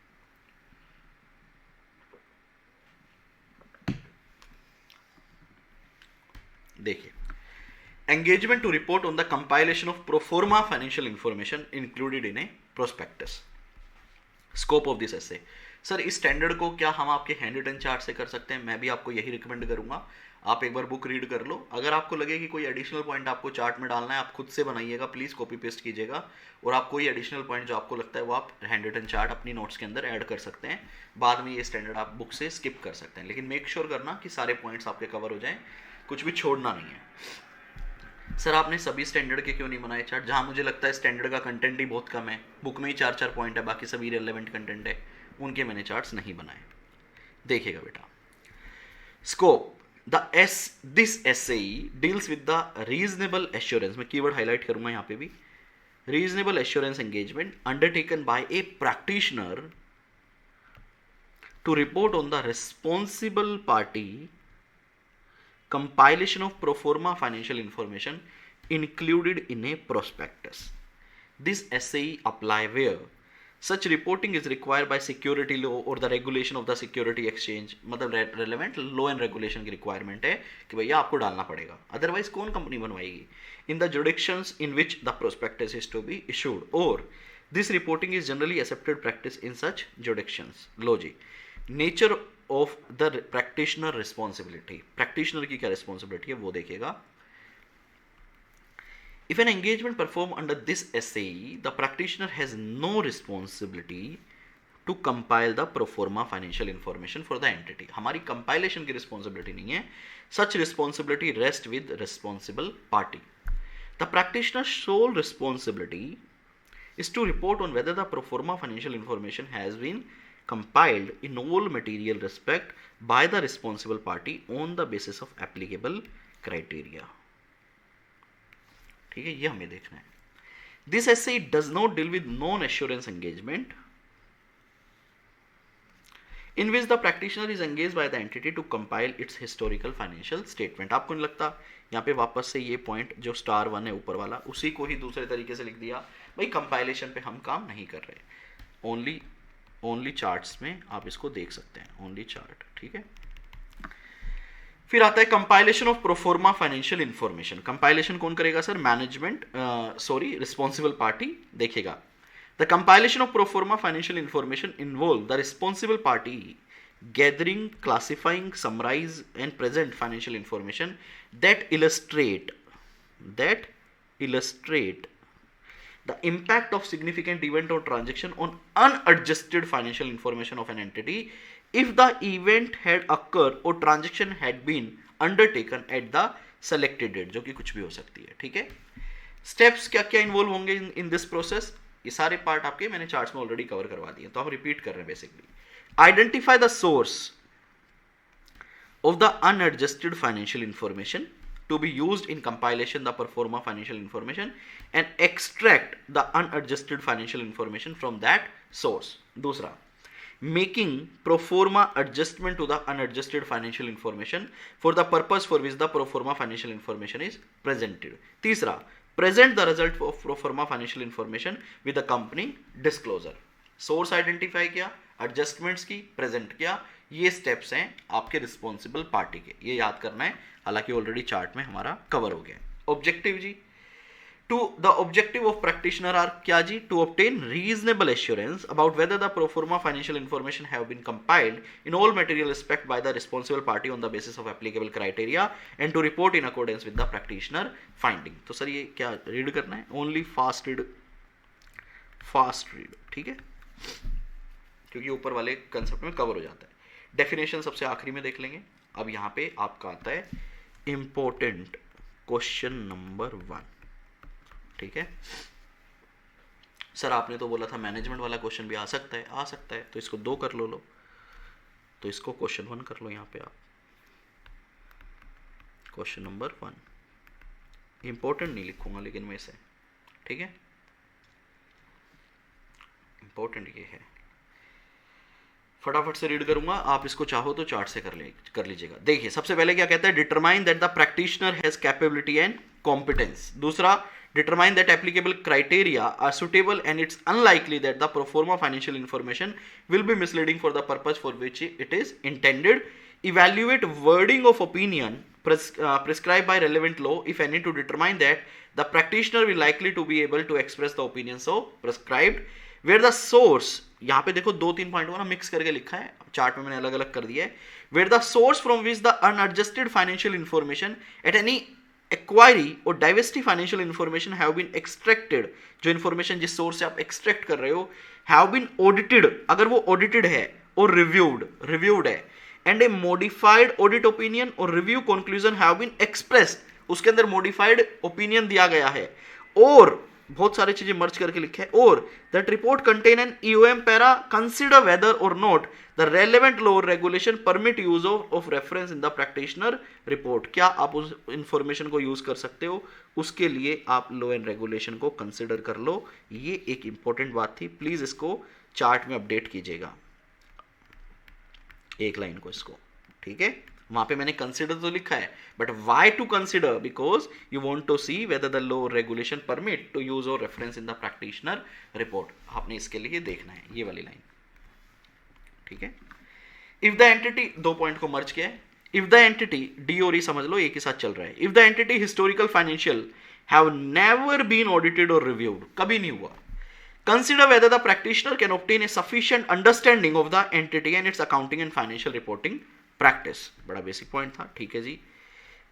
देखिए, engagement to report on the compilation of proforma financial information included in a prospectus. Scope of this SAE. Sir इस स्टैंडर्ड को क्या हम आपके हैंड रिटन चार्ट से कर सकते हैं, मैं भी आपको यही रिकमेंड करूंगा। आप एक बार बुक रीड कर लो, अगर आपको लगे कि कोई एडिशनल पॉइंट आपको चार्ट में डालना है आप खुद से बनाइएगा, प्लीज़ कॉपी पेस्ट कीजिएगा, और आप कोई एडिशनल पॉइंट जो आपको लगता है वो आप हैंड रिटन चार्ट अपनी नोट्स के अंदर ऐड कर सकते हैं, बाद में ये स्टैंडर्ड आप बुक से स्किप कर सकते हैं, लेकिन मेक श्योर करना कि सारे पॉइंट्स आपके कवर हो जाएं, कुछ भी छोड़ना नहीं है। सर आपने सभी स्टैंडर्ड के क्यों नहीं बनाए चार्ट? जहाँ मुझे लगता है स्टैंडर्ड का कंटेंट ही बहुत कम है, बुक में ही 4-4 पॉइंट है, बाकी सभी रिलेवेंट कंटेंट है, उनके मैंने चार्ट्स नहीं बनाए। देखिएगा बेटा, scope this SAE deals with the reasonable assurance, मैं कीवर्ड हाईलाइट करूंगा यहाँ पे भी, reasonable assurance engagement undertaken by a practitioner to report on the responsible party compilation of pro forma financial information included in a prospectus. This SAE apply where such reporting is required by security law or the regulation of the security exchange, मतलब relevant law and regulation की requirement है कि भैया आपको डालना पड़ेगा, otherwise कौन company बनवाएगी, in the jurisdictions in which the prospectus is to be issued, or this reporting is generally accepted practice in such jurisdictions. लो जी, nature of the practitioner responsibility, practitioner की क्या responsibility है वो देखिएगा। If an engagement performed under this SAE, the practitioner has no responsibility to compile the pro forma financial information for the entity. हमारी compilation की responsibility नहीं है, such responsibility rests with responsible party. The practitioner's sole responsibility is to report on whether the pro forma financial information has been compiled in all material respect by the responsible party on the basis of applicable criteria. ठीक है, ये हमें देखना है। This SAE does not deal with non-assurance engagement in which the practitioner is engaged by the entity to compile its historical financial statement. आपको नहीं लगता यहाँ पे वापस से ये पॉइंट जो स्टार 1 है ऊपर वाला, उसी को ही दूसरे तरीके से लिख दिया, भाई कंपाइलेशन पे हम काम नहीं कर रहे, ओनली चार्ट्स में आप इसको देख सकते हैं, ओनली चार्ट। ठीक है, फिर आता है compilation of proforma financial information. Compilation कौन करेगा सर? Management, responsible party. देखिएगा, the compilation of proforma financial information involve the responsible party gathering, classifying, summarize and present financial information that illustrate the impact of significant event or transaction on unadjusted financial information of an entity if the event had occurred or transaction had been undertaken at the selected date, जो कि कुछ भी हो सकती है। ठीक है, steps क्या क्या इन्वॉल्व होंगे इन दिस प्रोसेस, ये सारे पार्ट आपके मैंने चार्ट्स में ऑलरेडी कवर करवा दिए, तो हम रिपीट कर रहे हैं। Basically identify the source of the unadjusted financial information to be used in compilation the pro forma financial information and extract the unadjusted financial information from that source. दूसरा, making pro forma adjustment to the unadjusted financial information for the purpose for which the pro forma financial information is presented. तीसरा, present the result of pro forma financial information with the company disclosure. Source identify किया, adjustments की, present किया, ये steps हैं आपके responsible party के, ये याद करना है, हालांकि ऑलरेडी चार्ट में हमारा कवर हो गया। ऑब्जेक्टिव जी, to the objective of practitioner are क्या जी? To obtain reasonable assurance about whether the proforma financial information have been compiled in all material respect by the responsible party on the basis of applicable criteria and to report in accordance with the practitioner finding. तो sir ये क्या read करना है? Only fast read, ठीक है, क्योंकि ऊपर वाले कंसेप्ट में कवर हो जाता है। डेफिनेशन सबसे आखिरी में देख लेंगे। अब यहाँ पे आपका आता है इंपॉर्टेंट क्वेश्चन नंबर 1। ठीक है सर, आपने तो बोला था मैनेजमेंट वाला क्वेश्चन भी आ सकता है, तो इसको 2 कर लो, तो इसको क्वेश्चन 1 कर लो। यहाँ पे आप क्वेश्चन नंबर 1, इंपॉर्टेंट नहीं लिखूंगा लेकिन मैं इसे, ठीक है, इंपॉर्टेंट ये है, फटाफट से रीड करूंगा, आप इसको चाहो तो चार्ट से कर लीजिएगा। देखिए, सबसे पहले क्या कहता है? Determine that the practitioner has capability and competence. दूसरा, determine that applicable criteria are suitable and it's unlikely that the proforma financial information will be misleading for the purpose for which it is intended. Evaluate wording of opinion prescribed by relevant law, if any, to determine that the practitioner will likely to be able to express the opinion so prescribed, where the source, यहाँ पे देखो 2-3 point को ना mix करके लिखा है, chart में मैंने अलग अलग कर दिया है। where the source from which the unadjusted financial information at any acquiree और diversity financial information have been extracted, जो इंफॉर्मेशन जिस सोर्स से आप एक्सट्रैक्ट कर रहे हो, हैव बीन ऑडिटेड, अगर वो ऑडिटेड है और रिव्यूड है, and a modified audit opinion और review conclusion have been expressed, उसके अंदर मॉडिफाइड ओपिनियन दिया गया है, और बहुत सारी चीजें मर्ज करके लिखे है, और that report contain an EOM para consider whether और नॉट द रेलेवेंट लॉ और regulation permit use of reference in the practitioner report, क्या आप उस इंफॉर्मेशन को यूज कर सकते हो, उसके लिए आप लॉ एंड रेगुलेशन को कंसिडर कर लो। ये एक इंपॉर्टेंट बात थी, प्लीज इसको चार्ट में अपडेट कीजिएगा, एक लाइन को इसको, ठीक है। वहां पे मैंने कंसिडर तो लिखा है, but why to consider, because you want to see whether the law regulation permit to use और reference in the practitioner report, आपने इसके लिए देखना है ये वाली लाइन, ठीक है। इफ द एंटिटी, दो पॉइंट को मर्ज किया है, इफ द एंटिटी, डी और ई समझ लो एक ही साथ चल रहा है, if the entity historical financial have never been audited और रिव्यूड, कभी नहीं हुआ, consider whether the practitioner can obtain a sufficient understanding of the entity and its accounting and financial reporting practice, बड़ा बेसिक पॉइंट था, ठीक है जी।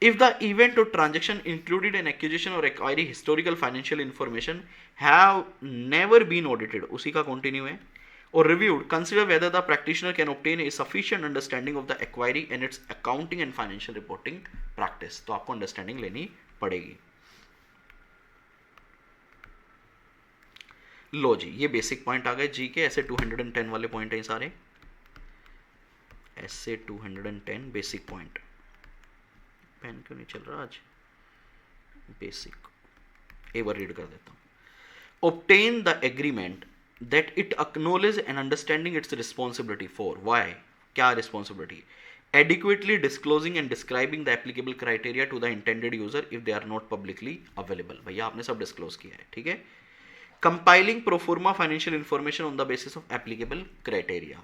if the event or transaction included an acquisition or acquiring historical financial information have never been audited, उसी का continue है, और reviewed, consider whether the practitioner can obtain a sufficient understanding of the acquiring and its accounting and financial reporting practice, तो आपको understanding लेनी पड़ेगी। लो जी, ये basic point आ गए जी के, ऐसे 210 वाले पॉइंट हैं सारे, ऐसे 210 बेसिक पॉइंट, पेन क्यों नहीं चल रहा आज, बेसिक एक बार रीड कर देता हूं। obtain the agreement that it acknowledge and understanding its responsibility for, why, क्या responsibility, adequately disclosing and describing the applicable criteria to the intended user if they are not publicly available, भैया आपने सब disclose किया है, ठीक है। compiling pro forma financial information on the basis of applicable criteria,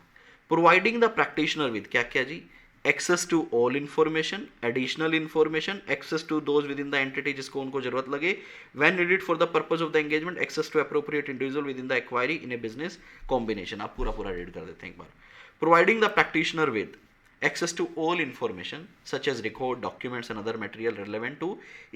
providing the practitioner with क्या क्या जी, access to all information, additional information, access to those within the entity जिसको उनको जरूरत लगे, when needed for the purpose of the engagement, access to appropriate individual within the acquiry in a business combination, आप पूरा पूरा read कर देते हैं एक बार, providing the practitioner with access to all information such as record, documents and other material relevant to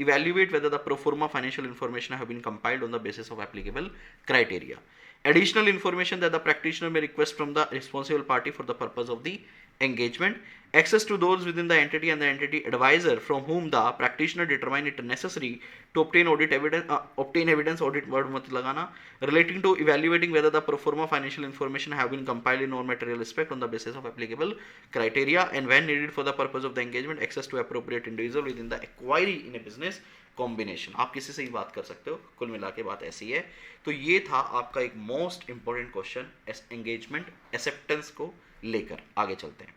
evaluate whether the pro forma financial information have been compiled on the basis of applicable criteria, additional information that the practitioner may request from the responsible party for the purpose of the engagement, access to those within the entity and the entity advisor from whom the practitioner determine it necessary to obtain audit evidence, obtain evidence, audit word मत लगाना, relating to evaluating whether the pro forma financial information have been compiled in all material respect on the basis of applicable criteria, and when needed for the purpose of the engagement, access to appropriate individual within the acquiry in a business combination, आप किसी से ही बात कर सकते हो, कुल मिला के बात ऐसी है। तो ये था आपका एक most important question engagement acceptance को लेकर, आगे चलते हैं।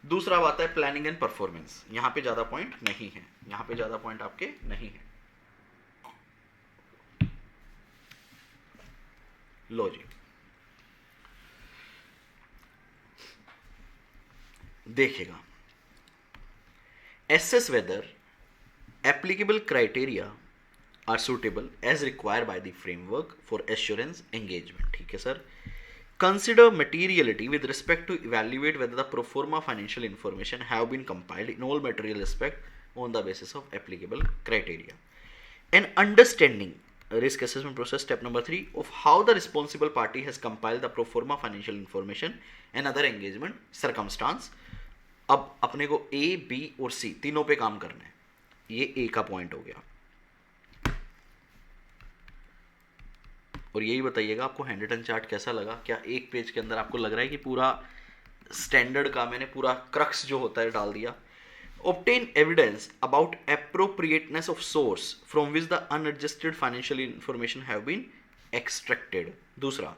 दूसरा बात है प्लानिंग एंड परफॉर्मेंस, यहां पे ज्यादा पॉइंट नहीं है, यहां पे ज्यादा पॉइंट आपके नहीं है। लो जी, देखिएगा, assess whether applicable criteria are suitable as required by the framework for assurance engagement, ठीक है sir. Consider materiality with respect to evaluate whether the pro forma financial information have been compiled in all material respect on the basis of applicable criteria. And understanding risk assessment process, step number 3 of how the responsible party has compiled the pro forma financial information and other engagement circumstance. अब अपने को A, B और C तीनों पे काम करना है, ये A का पॉइंट हो गया। और यही बताइएगा आपको हैंड रिटन चार्ट कैसा लगा, क्या एक पेज के अंदर आपको लग रहा है कि पूरा स्टैंडर्ड का मैंने पूरा क्रक्स जो होता है डाल दिया। Obtain evidence about appropriateness of source from which the unadjusted financial information have been extracted. दूसरा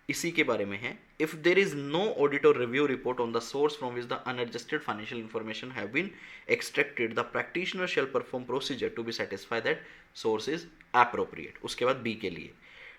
इसी के बारे में है, if there is no audit और review report on the source from which the unadjusted financial information have been extracted, the practitioner shall perform procedure to be satisfy that source is appropriate. उसके बाद B के लिए,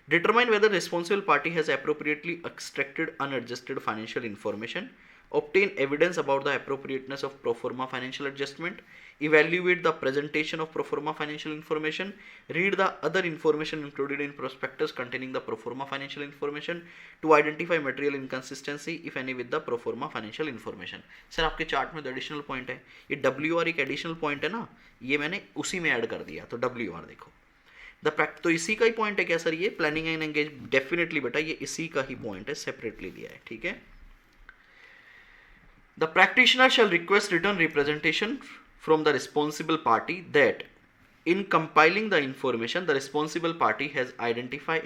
determine whether responsible party has appropriately extracted unadjusted financial information obtain evidence about the appropriateness of pro forma financial adjustment, evaluate the presentation of pro forma financial information, read the other information included in prospectus containing the pro forma financial information to identify material inconsistency if any with the pro forma financial information. Sir आपके chart में additional point है, ये WR एक additional point है ना, ये मैंने उसी में ऐड कर दिया, तो WR देखो तो इसी का ही पॉइंट है क्या सर ये प्लानिंग एंड एंगेज, डेफिनेटली बेटा ये इसी का ही पॉइंट है, सेपरेटली दिया है, ठीक है. The practitioner shall request written representation from the responsible party that in compiling the information the responsible party has identified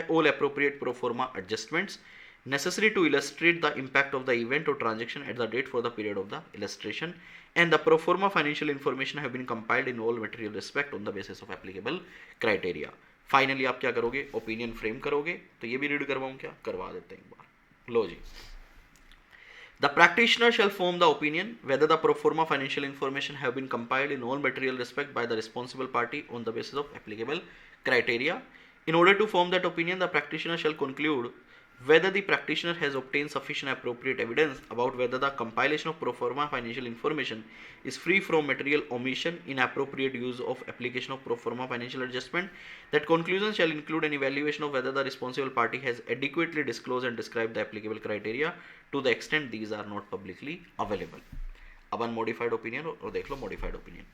all appropriate pro forma adjustments necessary to illustrate the impact of the event or transaction at the date for the period of the illustration, and the pro forma financial information have been compiled in all material respect on the basis of applicable criteria. Finally आप क्या करोगे, opinion frame करोगे. तो ये भी read करवाऊं क्या, करवा देते हैं एक बार. लो जी. The practitioner shall form the opinion whether the pro forma financial information have been compiled in all material respect by the responsible party on the basis of applicable criteria. In order to form that opinion, the practitioner shall conclude whether the practitioner has obtained sufficient appropriate evidence about whether the compilation of pro forma financial information is free from material omission, inappropriate use of application of pro forma financial adjustment. That conclusion shall include an evaluation of whether the responsible party has adequately disclosed and described the applicable criteria to the extent these are not publicly available. अब unmodified opinion और देख लो modified opinion.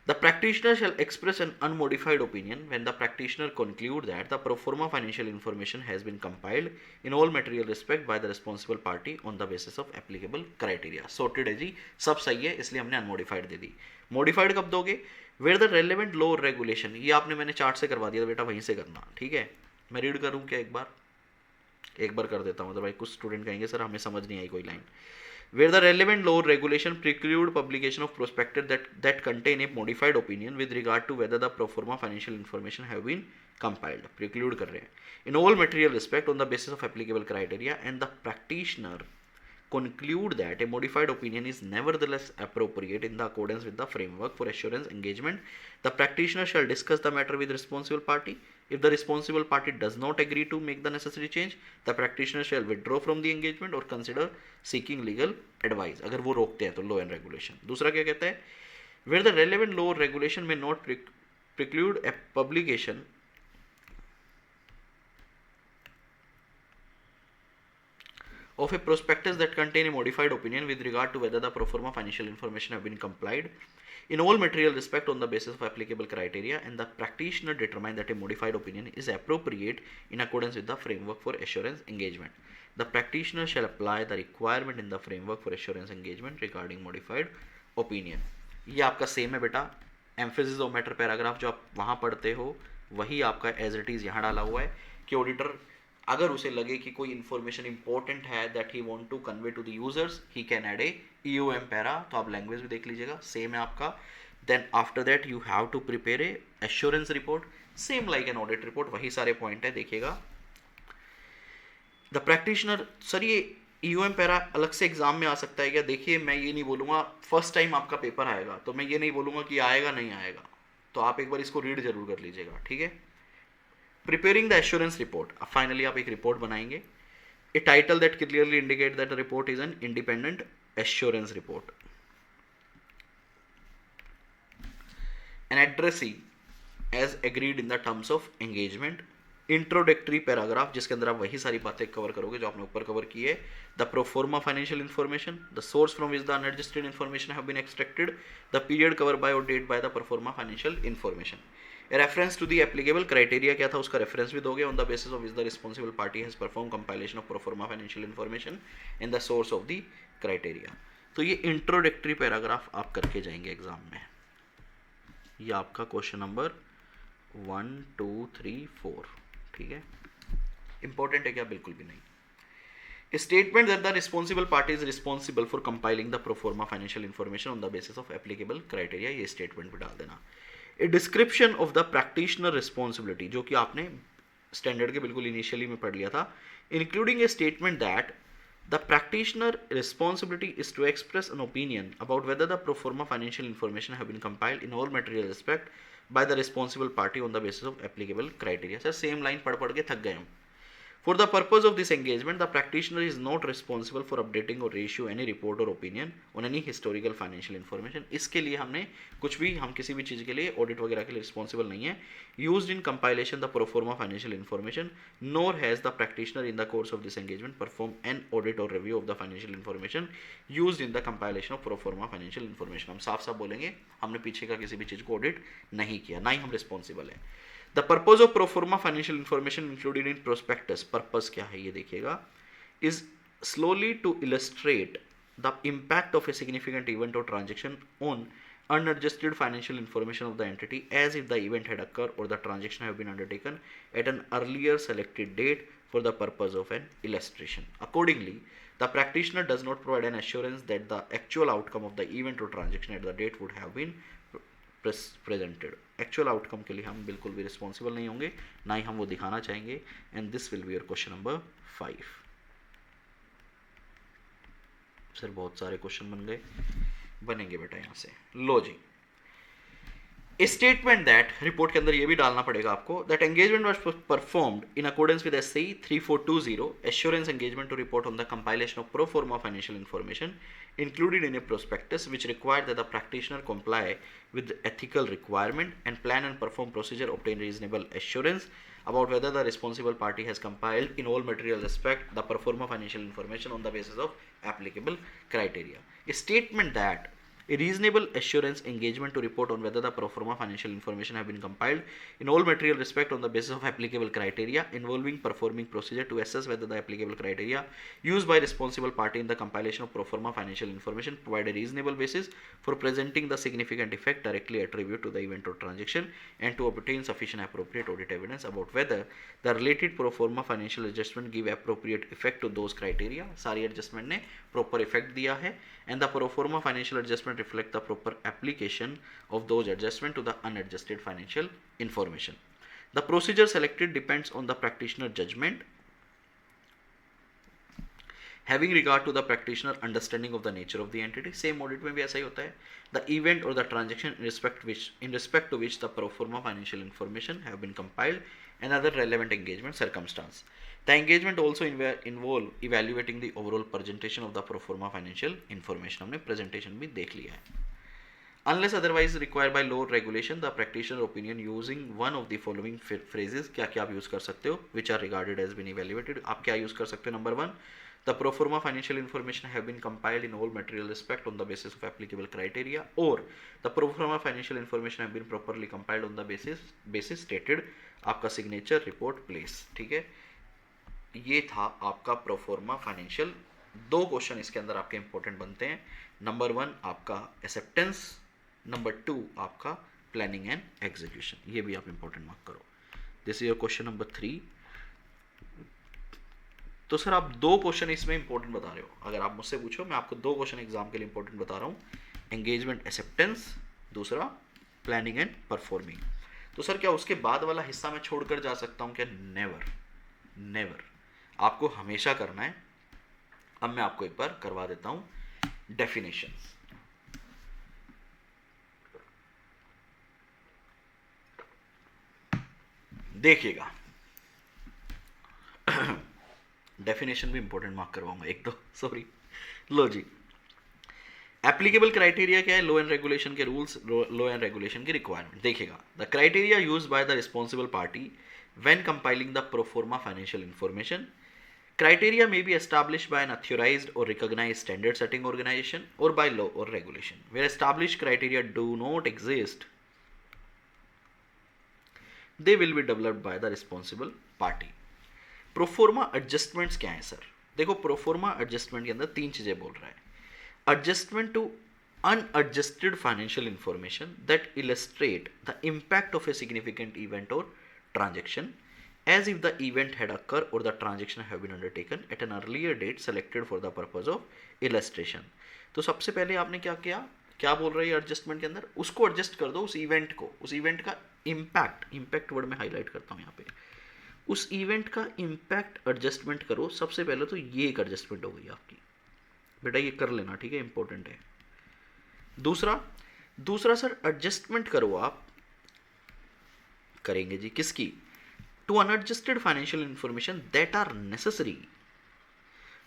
The practitioner shall express an unmodified opinion when the practitioner conclude that the pro forma financial information has been compiled in all material respect by the responsible party on the basis of applicable criteria. Sorted है जी, सब सही है, इसलिए हमने unmodified दे दी. Modified कब दोगे, where the relevant law or regulation, ये आपने मैंने चार्ट से करवा दिया था बेटा, वहीं से करना, ठीक है. मैं रीड करूँ क्या एक बार कर देता हूँ, तो भाई कुछ स्टूडेंट कहेंगे सर हमें समझ नहीं आई कोई line. Where the relevant law or regulation preclude publication of prospectus that contain a modified opinion with regard to whether the pro forma financial information have been compiled, preclude कर रहे हैं, in all material respect on the basis of applicable criteria, and the practitioner conclude that a modified opinion is nevertheless appropriate in the accordance with the framework for assurance engagement, the practitioner shall discuss the matter with responsible party. If the responsible party does not agree to make the necessary change, the practitioner shall withdraw from the engagement or consider seeking legal advice. अगर वो रोकते हैं तो law and regulation. दूसरा क्या कहता है, where the relevant law or regulation may not preclude a publication of a prospectus that contain a modified opinion with regard to whether the pro forma financial information have been complied in all material respect on the basis of applicable criteria, and the practitioner determine that a modified opinion is appropriate in accordance with the framework for assurance engagement. The practitioner shall apply the requirement in the framework for assurance engagement regarding modified opinion. ये आपका same है बेटा, emphasis of matter paragraph जो आप वहाँ पढ़ते हो वही आपका एज इट इज़ यहाँ डाला हुआ है कि ऑडिटर अगर उसे लगे कि कोई इन्फॉर्मेशन इंपॉर्टेंट है that he want to convey to the users, he can add a EOM para. तो आप लैंग्वेज भी देख लीजिएगा, सेम है आपका. Then after that you have to prepare a assurance report, same like an audit report, वही सारे point है, देखिएगा. द प्रैक्टिशनर, सर ये EOM पैरा अलग से एग्जाम में आ सकता है क्या? देखिए मैं ये नहीं बोलूँगा फर्स्ट टाइम आपका पेपर आएगा तो मैं ये नहीं बोलूँगा कि आएगा नहीं आएगा, तो आप एक बार इसको रीड जरूर कर लीजिएगा, ठीक है. प्रिपेयरिंग द एश्योरेंस रिपोर्ट, अब फाइनली आप एक रिपोर्ट बनाएंगे. A title that clearly indicate that the report is an independent assurance report. An addressee as agreed in the terms of engagement. Introductory paragraph जिसके अंदर आप वही सारी बातें कवर करोगे जो आपने ऊपर कवर की है. The proforma financial information, the source from which the unadjusted information have been extracted, the period cover by और date by the proforma financial information. Reference to the applicable criteria क्या था, उसका reference भी दोगे. On the basis of which the responsible party has perform compilation of proforma financial information and the source of the criteria. तो ये introductory paragraph आप करके जाएंगे एग्जाम में. ये आपका क्वेश्चन नंबर 1 2 3 4, ठीक है. इंपॉर्टेंट है क्या? बिल्कुल भी नहीं. Statement that the responsible party is responsible for compiling the proforma financial information on the basis of applicable criteria, ये स्टेटमेंट भी डाल देना. A description of the practitioner responsibility, जो कि आपने स्टैंडर्ड के बिल्कुल इनिशियली में पढ़ लिया था, including a statement that the practitioner responsibility is to express an opinion about whether the proforma financial information have been compiled in all material respect by the responsible party on the basis of applicable criteria. Sir same line पढ़ के थक गए हम. For the purpose of this engagement, the practitioner is not responsible for updating or issue any report or opinion on any historical financial information. इसके लिए हमने कुछ भी, हम किसी भी चीज़ के लिए ऑडिट वगैरह के लिए रिस्पॉन्सिबल नहीं है. Used in compilation the pro forma financial information, nor has the practitioner in the course of this engagement performed an audit or review of the financial information used in the compilation of pro forma financial information. हम साफ साफ बोलेंगे हमने पीछे का किसी भी चीज़ को ऑडिट नहीं किया, ना ही हम रिस्पॉन्सिबल है. The purpose of pro forma financial information included in prospectus, purpose क्या है ये देखिएगा, is slowly to illustrate the impact of a significant event or transaction on unadjusted financial information of the entity as if the event had occurred or the transaction have been undertaken at an earlier selected date for the purpose of an illustration. Accordingly, the practitioner does not provide an assurance that the actual outcome of the event or transaction at the date would have been presented. Actual outcome के लिए हम बिल्कुल भी responsible नहीं होंगे, ना ही हम वो दिखाना चाहेंगे. And this will be your question number 5. Sir बहुत सारे क्वेश्चन बन गए, बनेंगे बेटा यहाँ से. लो जी, स्टेटमेंट दैट, रिपोर्ट के अंदर ये भी डालना पड़ेगा आपको, that engagement was performed in accordance with SCE 3420 assurance engagement to report on the compilation of proforma financial information included in a prospectus which required that the practitioner comply with the ethical requirement and plan and perform procedure obtain reasonable assurance about whether the responsible party has compiled in all material respect the pro forma financial information on the basis of applicable criteria. A statement that a reasonable assurance engagement to report on whether the pro forma financial information have been compiled in all material respect on the basis of applicable criteria involving performing procedure to assess whether the applicable criteria used by responsible party in the compilation of pro forma financial information provide a reasonable basis for presenting the significant effect directly attributed to the event or transaction and to obtain sufficient appropriate audit evidence about whether the related pro forma financial adjustment give appropriate effect to those criteria. सारी adjustment ने proper effect दिया है and the pro forma financial adjustment reflect the proper application of those adjustment to the unadjusted financial information. The procedure selected depends on the practitioner judgment having regard to the practitioner understanding of the nature of the entity. Same audit में भी ऐसा ही होता है. The event or the transaction in respect to which the pro forma financial information have been compiled and other relevant engagement circumstance. The engagement also involve evaluating the overall presentation of the pro forma financial information. हमने presentation भी देख लिया है. Unless otherwise required by law or regulation, the practitioner opinion using one of the following phrases, क्या क्या आप use कर सकते हो, which are regarded as been evaluated. आप क्या यूज कर सकते हो? Number 1, the pro forma financial information have been compiled in all material respect on the basis of applicable criteria, or the pro forma financial information have been properly compiled on the basis stated. आपका signature, report, place. ठीक है, ये था आपका pro फॉर्मा financial. 2 question इसके अंदर आपके इंपॉर्टेंट बनते हैं. नंबर 1 आपका एक्सेप्टेंस, नंबर 2 आपका प्लानिंग एंड एग्जीक्यूशन. ये भी आप इंपॉर्टेंट मार्क करो. This is your question number 3. तो सर आप 2 क्वेश्चन इसमें इंपॉर्टेंट बता रहे हो. अगर आप मुझसे पूछो, मैं आपको 2 क्वेश्चन एग्जाम के लिए इंपॉर्टेंट बता रहा हूँ. एंगेजमेंट एक्सेप्टेंस, दूसरा प्लानिंग एंड परफॉर्मिंग. तो सर क्या उसके बाद वाला हिस्सा मैं छोड़कर जा सकता हूँ क्या? Never, never. आपको हमेशा करना है. अब मैं आपको एक बार करवा देता हूं डेफिनेशन. देखिएगा, डेफिनेशन भी इंपॉर्टेंट मार्क करवाऊंगा एक तो, सॉरी. लो जी, एप्लीकेबल क्राइटेरिया क्या है? लॉ एंड रेगुलेशन के रूल्स, लॉ एंड रेगुलेशन की रिक्वायरमेंट. देखिएगा, the criteria used by the responsible party when compiling the pro forma financial information. Criteria may be established by an authorized or recognized standard setting organization or by law or regulation. Where established criteria do not exist, they will be developed by the responsible party. Pro forma adjustments क्या है sir? देखो, pro forma adjustment के अंदर 3 चीजें बोल रहा है. Adjustment to unadjusted financial information that illustrate the impact of a significant event or transaction as if the event had occurred or the transaction have been undertaken at an earlier date selected for the purpose of illustration. तो सबसे पहले आपने क्या किया? क्या बोल रही है एडजस्टमेंट के अंदर? उसको एडजस्ट कर दो, उस इवेंट को, उस इवेंट का इम्पैक्ट वर्ड में हाईलाइट करता हूँ यहाँ पे. उस इवेंट का इम्पैक्ट एडजस्टमेंट करो. सबसे पहले तो ये एक एडजस्टमेंट हो गई आपकी बेटा, ये कर लेना, ठीक है, इंपॉर्टेंट है. दूसरा सर एडजस्टमेंट करो आप, करेंगे जी किसकी? to unadjusted financial information that are necessary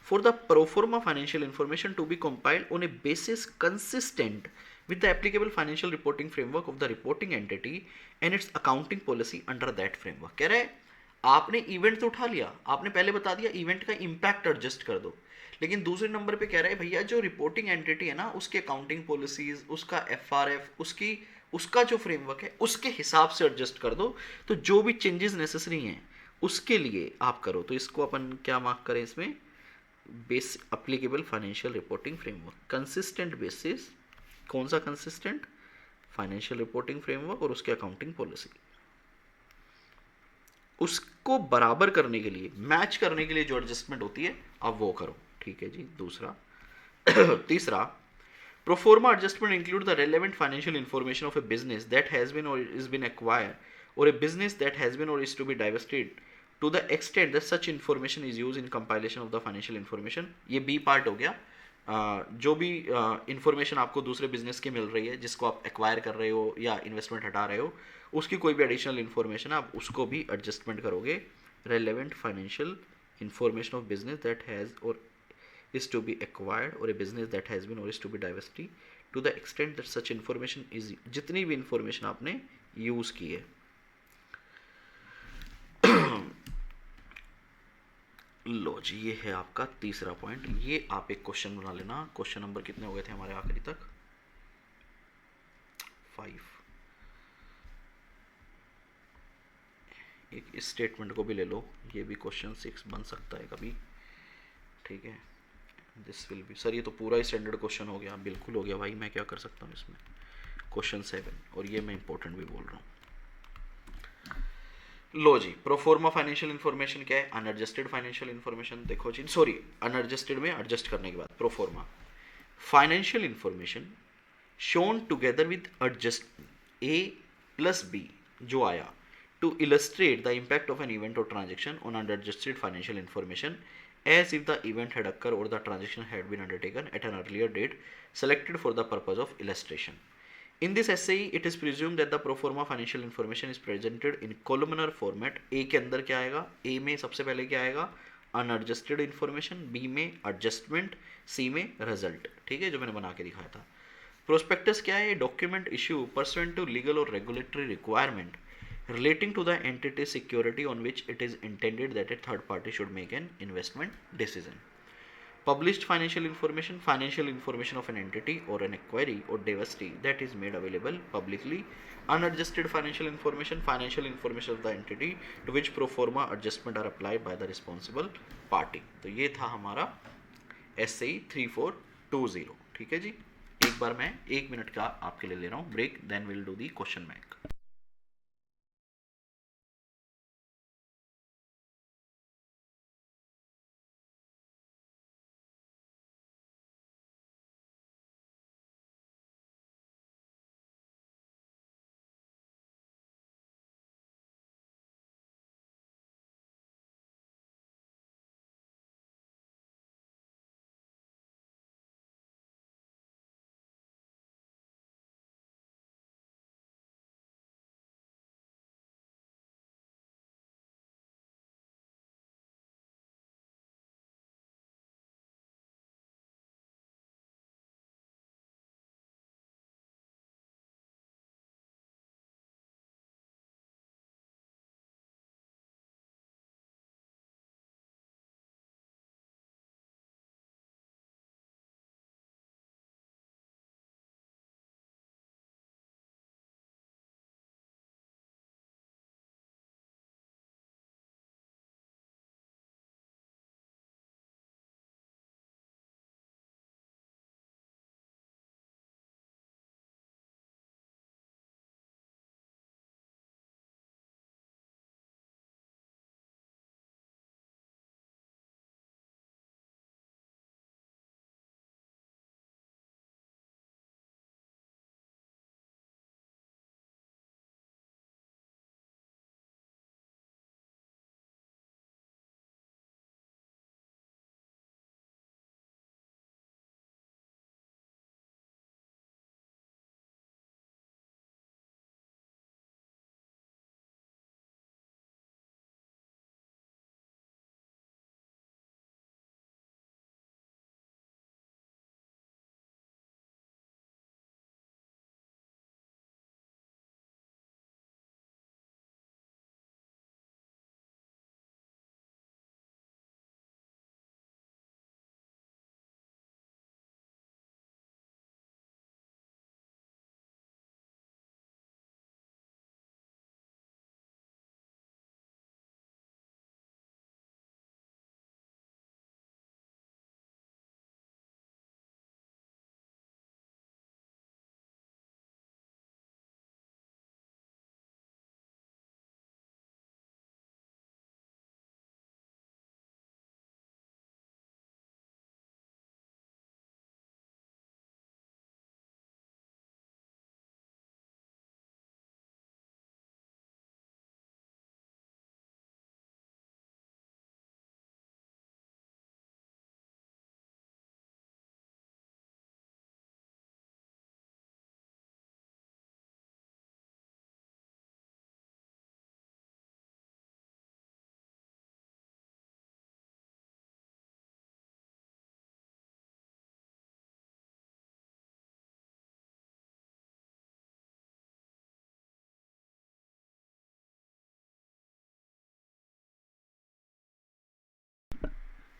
for the pro forma financial information to be compiled on a basis consistent with the applicable financial reporting framework of the reporting entity and its accounting policy under that framework. कह रहे हैं आपने event तो उठा लिया, आपने पहले बता दिया इवेंट का इम्पैक्ट एडजस्ट कर दो, लेकिन दूसरे नंबर पे कह रहा है भैया जो रिपोर्टिंग एंटिटी है ना उसके अकाउंटिंग पॉलिसीज, उसका एफआरएफ, उसका जो फ्रेमवर्क है उसके हिसाब से एडजस्ट कर दो। तो जो भी चेंजेस नेसेसरी हैं उसके लिए आप करो। तो इसको अपन क्या मार्क करें इसमें, base applicable financial reporting framework, consistent basis, कौन सा कंसिस्टेंट, फाइनेंशियल रिपोर्टिंग फ्रेमवर्क और उसके अकाउंटिंग पॉलिसी, उसको बराबर करने के लिए, मैच करने के लिए जो एडजस्टमेंट होती है अब वो करो। ठीक है जी। दूसरा तीसरा, pro forma adjustment include the relevant financial information of a business that has been और इज बीन एक्वायर और a business that has been और is to be divested to the extent that such information is use in compilation of the financial information. ये B part हो गया। जो भी information आपको दूसरे बिजनेस की मिल रही है जिसको आप एक्वायर कर रहे हो या इन्वेस्टमेंट हटा रहे हो, उसकी कोई भी एडिशनल इन्फॉर्मेशन आप उसको भी एडजस्टमेंट करोगे। Relevant financial information of business that has और is to be acquired or a business that has been or is to be divested to the extent that such information is, जितनी भी information आपने use की है। लो जी, ये है आपका तीसरा पॉइंट। ये आप एक क्वेश्चन बना लेना। क्वेश्चन नंबर कितने हो गए थे हमारे आखिरी तक, 5। एक इस स्टेटमेंट को भी ले लो, ये भी क्वेश्चन 6 बन सकता है कभी। ठीक है, दिस विल बी, सर ये तो पूरा ही स्टैंडर्ड क्वेश्चन हो गया। बिल्कुल हो गया भाई, मैं क्या कर सकता हूँ इसमें। क्वेश्चन 7, और ये मैं इंपॉर्टेंट भी बोल रहा हूँ। लो जी, प्रोफॉर्मा फाइनेंशियल इन्फॉर्मेशन क्या है, अनएडजस्टेड फाइनेंशियल इन्फॉर्मेशन। देखो जी, सॉरी अनएडजस्टेड में एडजस्ट करने के बाद pro forma financial information shown together with adjust A plus B जो आया to illustrate the impact of an event और transaction on unadjusted financial information as if the event had occurred or the transaction had been undertaken at an earlier date selected for the purpose of illustration. In this SAE, it is presumed that the pro forma financial information is presented in columnar format. A के अंदर क्या आएगा, A में सबसे पहले क्या आएगा, unadjusted information, B में adjustment, C में result। ठीक है, जो मैंने बना के दिखाया था। प्रोस्पेक्टस क्या है, document issue pursuant to legal or regulatory requirement relating to the entity security on which it is intended that a third party should make an investment decision. Published financial information of an entity or an acquiry or divestee that is made available publicly. Unadjusted financial information of the entity to which pro forma adjustment are applied by the responsible party. तो ये था हमारा SAE 3420। ठीक है जी। एक बार मैं 1 minute का आपके लिए ले रहा हूँ break, then will do the question bank.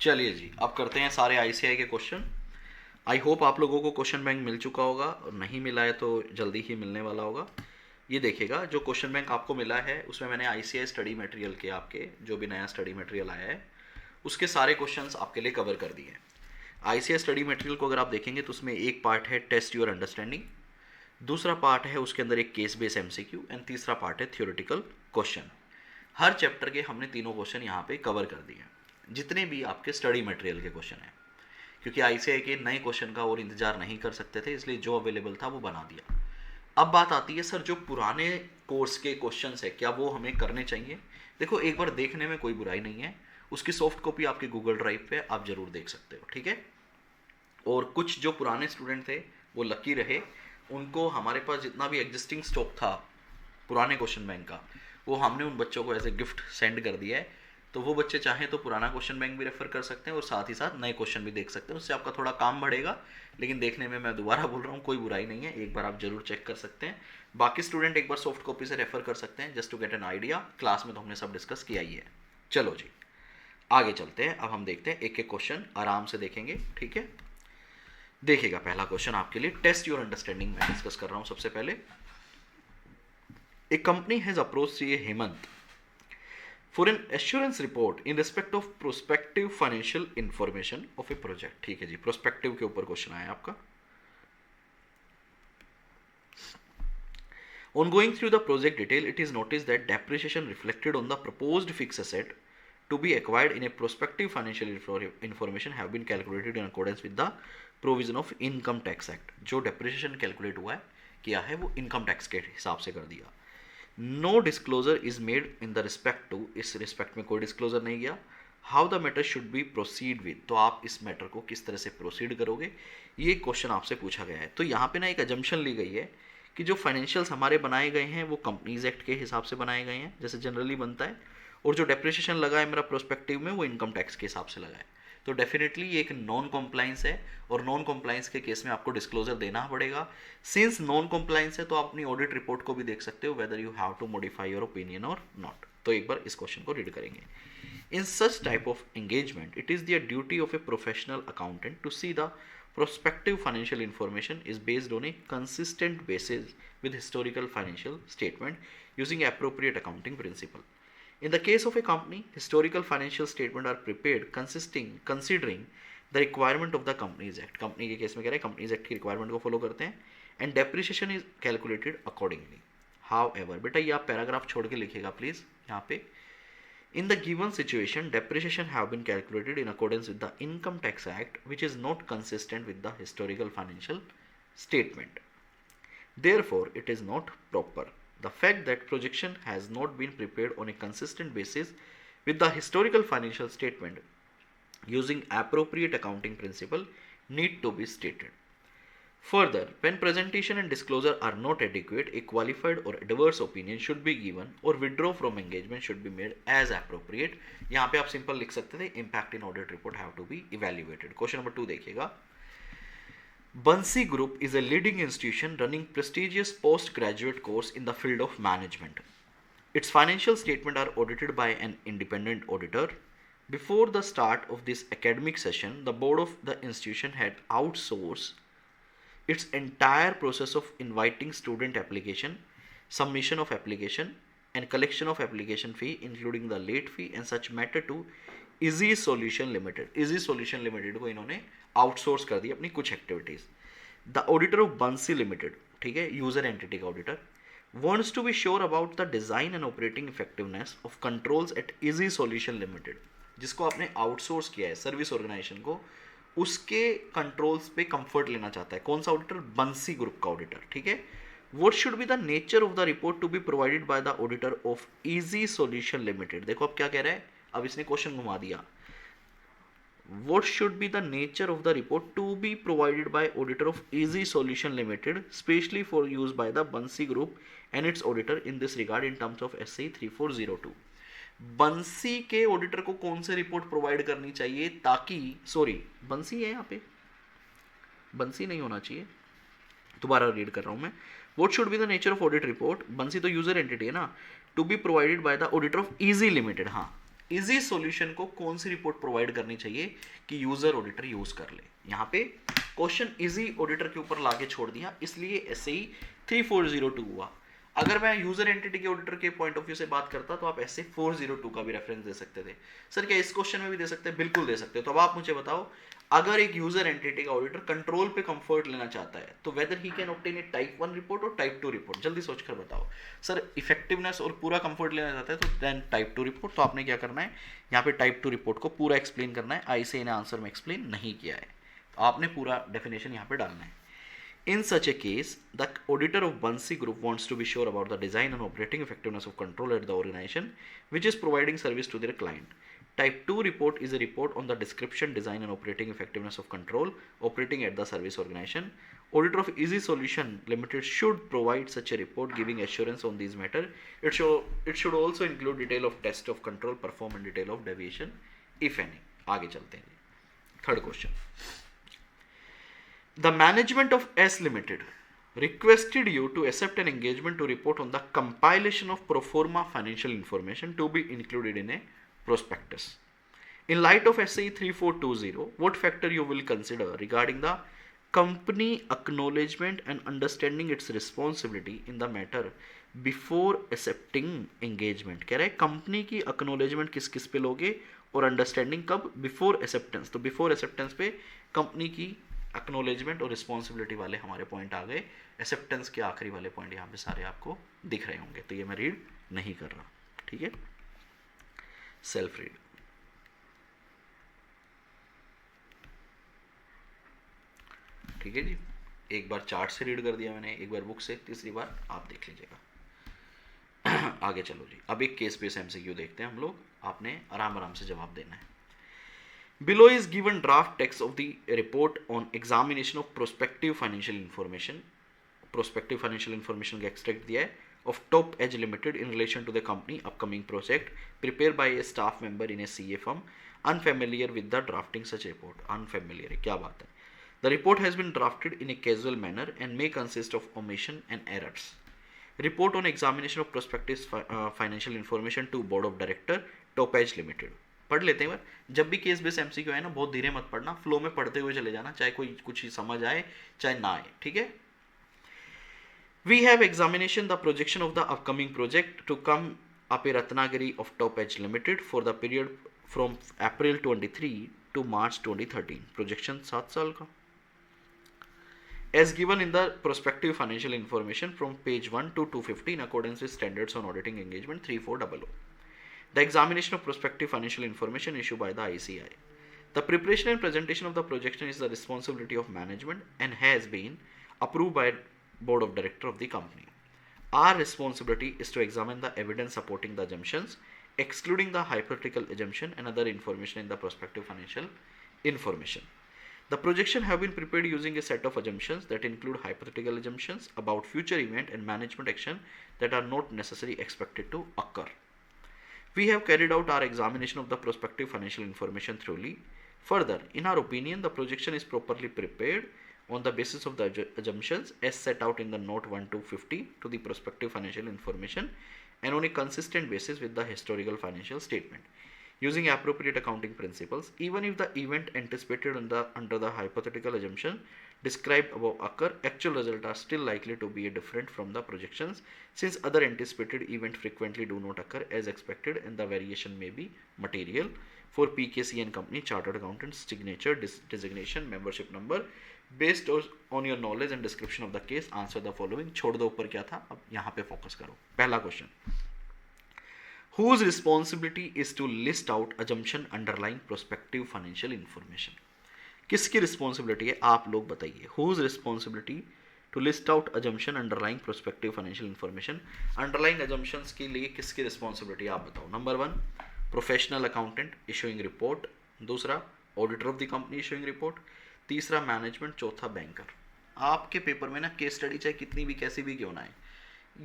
चलिए जी, अब करते हैं सारे आईसीआई के क्वेश्चन। आई होप आप लोगों को क्वेश्चन बैंक मिल चुका होगा, और नहीं मिला है तो जल्दी ही मिलने वाला होगा। ये देखिएगा, जो क्वेश्चन बैंक आपको मिला है उसमें मैंने आईसीआई स्टडी मटेरियल के आपके जो भी नया स्टडी मटेरियल आया है उसके सारे क्वेश्चंस आपके लिए कवर कर दिए हैं। आईसीआई स्टडी मटेरियल को अगर आप देखेंगे तो उसमें एक पार्ट है टेस्ट योर अंडरस्टैंडिंग, दूसरा पार्ट है उसके अंदर एक केस बेस एमसीक्यू, एंड तीसरा पार्ट है थ्योरेटिकल क्वेश्चन। हर चैप्टर के हमने तीनों क्वेश्चन यहाँ पे कवर कर दिए हैं, जितने भी आपके स्टडी मटेरियल के क्वेश्चन हैं, क्योंकि आईसीआई के नए क्वेश्चन का और इंतजार नहीं कर सकते थे, इसलिए जो अवेलेबल था वो बना दिया। अब बात आती है सर जो पुराने कोर्स के क्वेश्चंस है क्या वो हमें करने चाहिए। देखो, एक बार देखने में कोई बुराई नहीं है, उसकी सॉफ्ट कॉपी आपके गूगल ड्राइव पे आप जरूर देख सकते हो, ठीक है। और कुछ जो पुराने स्टूडेंट थे वो लकी रहे, उनको हमारे पास जितना भी एग्जिस्टिंग स्टॉक था पुराने क्वेश्चन बैंक का वो हमने उन बच्चों को एज ए गिफ्ट सेंड कर दिया है। तो वो बच्चे चाहें तो पुराना क्वेश्चन बैंक भी रेफर कर सकते हैं और साथ ही साथ नए क्वेश्चन भी देख सकते हैं, उससे आपका थोड़ा काम बढ़ेगा, लेकिन देखने में मैं दोबारा बोल रहा हूँ कोई बुराई नहीं है, एक बार आप जरूर चेक कर सकते हैं। बाकी स्टूडेंट एक बार सॉफ्ट कॉपी से रेफर कर सकते हैं just to get an idea, class में तो हमने सब डिस्कस किया ही है। चलो जी आगे चलते हैं, अब हम देखते हैं एक एक क्वेश्चन आराम से देखेंगे, ठीक है। देखिएगा पहला क्वेश्चन आपके लिए टेस्ट योर अंडरस्टैंडिंग मैं डिस्कस कर रहा हूं। सबसे पहले, a company has approached CA Hemant for an assurance report in respect of prospective financial information of a project. ठीक है जी, प्रोस्पेक्टिव के ऊपर क्वेश्चन आया आपका। On going through the project detail, it is noticed that depreciation reflected on the proposed fixed asset to be acquired in a prospective financial information have been calculated in accordance with the provision of Income Tax Act। जो depreciation calculate हुआ है किया है वो income tax के हिसाब से कर दिया। No disclosure is made in the respect to, इस respect में कोई disclosure नहीं गया। How the matter should be proceed with, तो आप इस मैटर को किस तरह से प्रोसीड करोगे, ये क्वेश्चन आपसे पूछा गया है। तो यहाँ पे ना एक अजम्पशन ली गई है कि जो फाइनेंशियल्स हमारे बनाए गए हैं वो कंपनीज एक्ट के हिसाब से बनाए गए हैं जैसे जनरली बनता है, और जो डेप्रिसिएशन लगा है मेरा प्रोस्पेक्टिव में वो इनकम टैक्स के हिसाब से लगा है। तो डेफिनेटली ये एक नॉन कॉम्प्लाइंस है, और नॉन कॉम्प्लाइंस के केस में आपको डिस्क्लोजर देना पड़ेगा। सिंस नॉन कॉम्प्लाइंस है तो आप अपनी ऑडिट रिपोर्ट को भी देख सकते हो whether you have to modify your opinion और नॉट। तो एक बार इस क्वेश्चन को रीड करेंगे। In such type of engagement, it is the duty of a professional accountant to see the prospective financial information is based on a consistent basis with historical financial statement using appropriate accounting principle. In the case of a company, historical financial statement are prepared considering the requirement of the Companies Act. Company के case में कह रहे हैं Companies Act की requirement को follow करते हैं, and depreciation is calculated accordingly. However, बेटा ये आप पैराग्राफ छोड़ के लिखिएगा प्लीज यहाँ पे। In the given situation, depreciation have been calculated in accordance with the Income Tax Act, which is not consistent with the historical financial statement. Therefore, it is not proper. The fact that projection has not been prepared on a consistent basis with the historical financial statement using appropriate accounting principle need to be stated. Further, when presentation and disclosure are not adequate, a qualified or adverse opinion should be given or withdraw from engagement should be made as appropriate। यहाँ पे आप simple लिख सकते थे impact in audit report have to be evaluated। Question number 2 देखिएगा। Bansi Group is a leading institution running prestigious postgraduate course in the field of management. Its financial statements are audited by an independent auditor. Before the start of this academic session, the board of the institution had outsourced its entire process of inviting student application, submission of application and collection of application fee including the late fee and such matter to Easy Solution Limited। Easy Solution Limited को इन्होंने outsource कर दी अपनी कुछ activities. The auditor of बंसी limited, ठीक है, user entity का auditor, wants to be sure about the design and operating effectiveness of controls at Easy Solution Limited, जिसको आपने आउटसोर्स किया है सर्विस ऑर्गेनाइजेशन को, उसके कंट्रोल्स पे कंफर्ट लेना चाहता है। कौन सा ऑडिटर? बंसी ग्रुप का ऑडिटर, ठीक है। What should be the nature of the report to be provided by the auditor of Easy Solution Limited. देखो अब क्या कह रहा है, अब इसने क्वेश्चन घुमा दिया। What should be the nature of the report to be provided by auditor of Easy Solution Limited specially for use by the Bansi Group and its auditor in this regard in terms of SC 3402। बंसी के auditor को कौन से report provide करनी चाहिए ताकि, sorry बंसी है यहाँ पे, बंसी नहीं होना चाहिए, दोबारा रीड कर रहा हूं मैं। What should be the nature of audit report, Bansi तो यूजर एंटिटी है ना, to be provided by the auditor of Easy Limited. हाँ, इजी सॉल्यूशन को कौन सी रिपोर्ट प्रोवाइड करनी चाहिए कि यूजर ऑडिटर यूज कर ले। यहाँ पे क्वेश्चन इजी ऑडिटर के ऊपर लाके छोड़ दिया, इसलिए ऐसे ही 3402 हुआ। अगर मैं यूजर एंटिटी के ऑडिटर के पॉइंट ऑफ व्यू से बात करता तो आप ऐसे 402 का भी रेफरेंस दे सकते थे। सर क्या इस क्वेश्चन में भी दे सकते हैं? बिल्कुल दे सकते हो। तो अब आप मुझे बताओ, अगर एक यूजर एंटिटी का ऑडिटर कंट्रोल पे कंफर्ट लेना चाहता है तो weather he can obtain a type 1 report और टाइप 2 रिपोर्ट, जल्दी सोचकर बताओ। सर इफेक्टिवनेस और पूरा कंफर्ट लेना चाहता है तो देन टाइप 2 रिपोर्ट। तो आपने क्या करना है, यहाँ पे टाइप 2 रिपोर्ट को पूरा एक्सप्लेन करना है। आई से इन आंसर में एक्सप्लेन नहीं किया है, तो आपने पूरा डेफिनेशन यहाँ पे डालना है। In such a case, the auditor of Bansi Group wants to be sure about the design and operating effectiveness of control at the organization which is providing service to their client. Type 2 report is a report on the description, design and operating effectiveness of control operating at the service organization. Auditor of Easy Solution Limited should provide such a report giving assurance on these matters. It should also include detail of test of control performed and detail of deviation if any. आगे चलते हैं। Third question, The management of S Limited requested you to accept an engagement to report on the compilation of pro forma financial information to be included in a prospectus. In light of SAE 3420, what factor you will consider regarding the company acknowledgement and understanding its responsibility in the matter before accepting engagement? कह रहा है company की acknowledgement किस किस पे लोगे और understanding कब? Before acceptance. तो बिफोर एक्सेप्टेंस पे कंपनी की एक्नोलेजमेंट और रिस्पॉन्सिबिलिटी वाले हमारे पॉइंट आ गए। एक्सेप्टेंस के आखिरी वाले पॉइंट यहाँ पे सारे आपको दिख रहे होंगे, तो ये मैं रीड नहीं कर रहा, ठीक है, सेल्फ रीड। ठीक है जी, एक बार चार्ट से रीड कर दिया मैंने, एक बार बुक से, तीसरी बार आप देख लीजिएगा। आगे चलो जी, अब एक केस बेस एमसीक्यू देखते हैं हम लोग, आपने आराम आराम से जवाब देना है। Below is given draft text of the report on examination of prospective financial information. Prospective financial information का extract दिया है of Top Edge Limited in relation to the company upcoming project prepared by a staff member in a CA firm unfamiliar with the drafting such report. Unfamiliar है, क्या बात है? The report has been drafted in a casual manner and may consist of omission and errors. Report on examination of prospective financial information to Board of Director Top Edge Limited. पढ़ लेते हैं। जब भी case base MCQ है ना, बहुत धीरे मत पढ़ना, फ्लो में पढ़ते हुए चले जाना, चाहे कोई कुछ ही समझ आए चाहे ना आए, ठीक है। We have examination the projection of the upcoming project to come up a Ratnagiri of Top Edge Limited for the period from April 23 to March 2013। Projection 7 साल का, as given in the prospective financial information from page 1 to 250 in accordance with standards on auditing engagement 3400. The examination of prospective financial information issued by the ICI. The preparation and presentation of the projection is the responsibility of management and has been approved by Board of Directors of the company. Our responsibility is to examine the evidence supporting the assumptions, excluding the hypothetical assumption and other information in the prospective financial information. The projection have been prepared using a set of assumptions that include hypothetical assumptions about future event and management action that are not necessarily expected to occur. We have carried out our examination of the prospective financial information thoroughly. Further, in our opinion, the projection is properly prepared on the basis of the assumptions as set out in the note 1 to 50 to the prospective financial information and on a consistent basis with the historical financial statement. Using appropriate accounting principles, even if the event anticipated under the hypothetical assumption described above occur, actual results are still likely to be different from the projections since other anticipated events frequently do not occur as expected and the variation may be material. For PKC and Company, Chartered Accountants, signature, designation, membership number, based on your knowledge and description of the case, answer the following. छोड़ दो ऊपर क्या था, अब यहाँ पे focus करो। पहला question, whose responsibility is to list out assumption underlying prospective financial information? किसकी रिस्पॉन्सिबिलिटी है, आप लोग बताइए। whose responsibility to list out assumption underlying prospective financial information? underlying assumptions के लिए किसकी रिस्पॉन्सिबिलिटी आप बताओ। Number 1 professional accountant issuing report, दूसरा auditor of the company issuing report, तीसरा मैनेजमेंट, चौथा बैंकर। आपके पेपर में ना केस स्टडी चाहे कितनी भी कैसी भी क्यों ना है,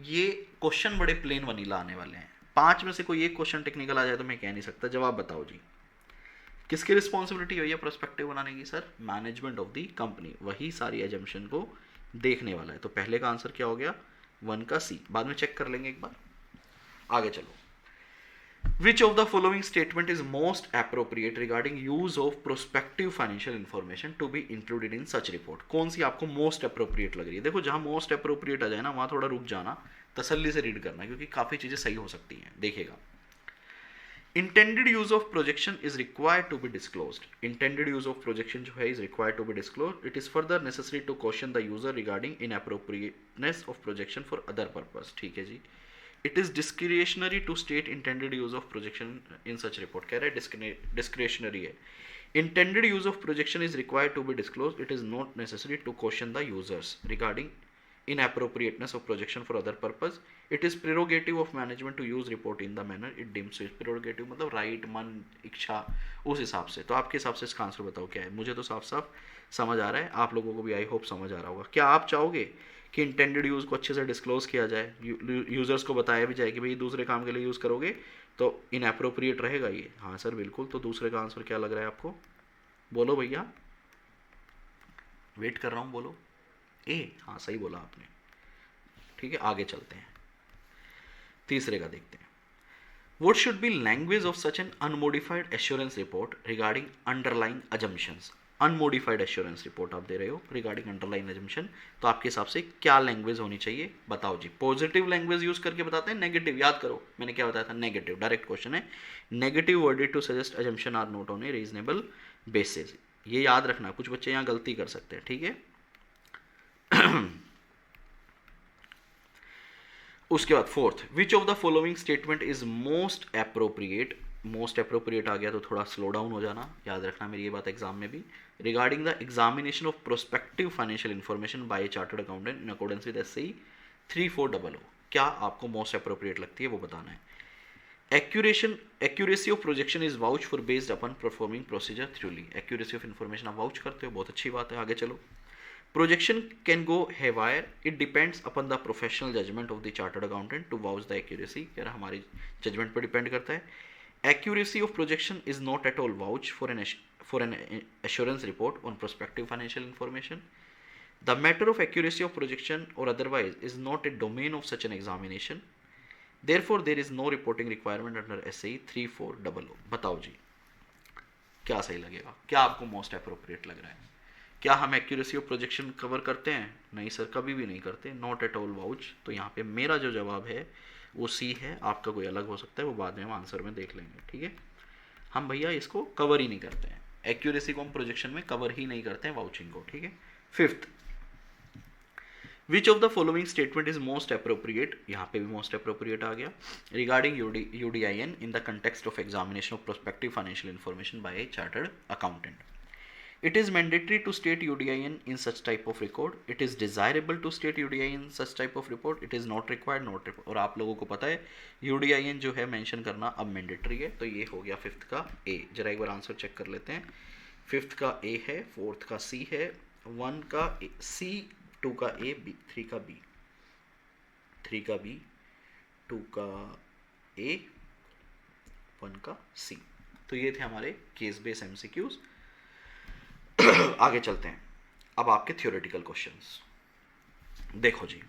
ये क्वेश्चन बड़े प्लेन वनीला आने वाले हैं। 5 में से कोई एक क्वेश्चन टेक्निकल आ जाए तो मैं कह नहीं सकता। जवाब बताओ जी, किसकी रिस्पॉन्सिबिलिटी हुई है प्रोस्पेक्टिव बनाने की? Sir management of the company, वही सारी एजम्पशन को देखने वाला है। तो पहले का आंसर क्या हो गया? 1 का सी, बाद में चेक कर लेंगे एक बार। आगे चलो, Which of the following statement is most appropriate regarding use of prospective financial information to be included in such report? कौन सी आपको most appropriate लग रही है? देखो जहां most appropriate आ जाए ना वहां थोड़ा रुक जाना, तसल्ली से रीड करना, क्योंकि काफ़ी चीज़ें सही हो सकती हैं. देखिएगा, intended use of projection is required to be disclosed. Intended use of projection जो है is required to be disclosed. It is further necessary to caution the user regarding inappropriateness of projection for other purpose. ठीक है जी. It is discretionary to state intended use of projection in such report. कह रहे हैं discretionary है. Intended use of projection is required to be disclosed. It is not necessary to caution the users regarding inappropriateness of projection for other purpose. It is prerogative of management to use report in the manner it deems fit. Prerogative मतलब right, मन, इच्छा, उस हिसाब से. तो आपके हिसाब से इसका आंसर बताओ क्या है. मुझे तो साफ साफ समझ आ रहा है, आप लोगों को भी आई होप समझ आ रहा होगा. क्या आप चाहोगे कि इंटेंडेड यूज़ को अच्छे से डिस्क्लोज किया जाए, यूज़र्स को बताया भी जाए कि भाई दूसरे काम के लिए यूज़ करोगे तो इनएप्रोप्रिएट रहेगा ये? हाँ सर बिल्कुल. तो दूसरे का आंसर क्या लग रहा है आपको? बोलो भैया, वेट कर रहा हूँ, बोलो. ए, हाँ सही बोला आपने. ठीक है, आगे चलते हैं, तीसरे का देखते हैं. What should be language of such an unmodified assurance report regarding underlying assumptions? Unmodified assurance report आप दे रहे हो रिगार्डिंग अंडरलाइन एजम्पशन, तो आपके हिसाब से क्या लैंग्वेज होनी चाहिए बताओ जी. पॉजिटिव लैंग्वेज यूज करके बताते हैं, नेगेटिव, याद करो मैंने क्या बताया था, नेगेटिव. डायरेक्ट क्वेश्चन है. Negative worded to suggest assumption are not on a reasonable basis. ये याद रखना, कुछ बच्चे यहाँ गलती कर सकते हैं. ठीक है. उसके बाद fourth, which of the following statement is most appropriate. Most appropriate आ गया तो थोड़ा स्लो डाउन हो जाना, याद रखना मेरी ये बात एग्जाम में भी. Regarding the examination of prospective financial information by chartered accountant in accordance with SE 3400, क्या आपको मोस्ट अप्रोप्रिएट लगती है वो बताना है. Accuracy of projection is vouch for based upon performing procedure थ्रूली. Accuracy of information आप वाउच करते हो, बहुत अच्छी बात है. आगे चलो. Projection can go haywire. It depends upon the professional judgment of the chartered accountant to vouch the accuracy. यार हमारी जजमेंट पर डिपेंड करता है. Accuracy of projection is not at all vouch for an assurance report on prospective financial information. The matter of accuracy of projection or otherwise is not a domain of such an examination. Therefore, there is no reporting requirement under SAE 3400. बताओ जी, क्या सही लगेगा, क्या आपको most appropriate लग रहा है? क्या हम एक्यूरेसी ऑफ प्रोजेक्शन कवर करते हैं? नहीं सर, कभी भी नहीं करते. Not at all vouch. तो यहाँ पे मेरा जो जवाब है वो सी है. आपका कोई अलग हो सकता है, वो बाद में हम आंसर में देख लेंगे. ठीक है, हम भैया इसको कवर ही नहीं करते हैं, एक्यूरेसी को हम प्रोजेक्शन में कवर ही नहीं करते हैं, वाउचिंग को. ठीक है. Fifth, which of the following statement is most appropriate. यहाँ पे भी मोस्ट अप्रोप्रिएट आ गया. Regarding UDIN in the context of examination of prospective financial information by a chartered accountant. It is mandatory to state UDIN in such type of record. It is desirable to state UDIN in such type of report. It is not required, not required. और आप लोगों को पता है UDIN जो है mention करना अब मैंडेटरी है. तो ये हो गया फिफ्थ का ए. जरा एक बार आंसर चेक कर लेते हैं. फिफ्थ का ए है, फोर्थ का सी है, 1 का सी, 2 का ए, बी, 3 का बी, 3 का बी, 2 का ए, 1 का सी. तो ये थे हमारे केस बेस एमसीक्यूज. आगे चलते हैं. अब आपके थियोरेटिकल क्वेश्चंस देखो जी.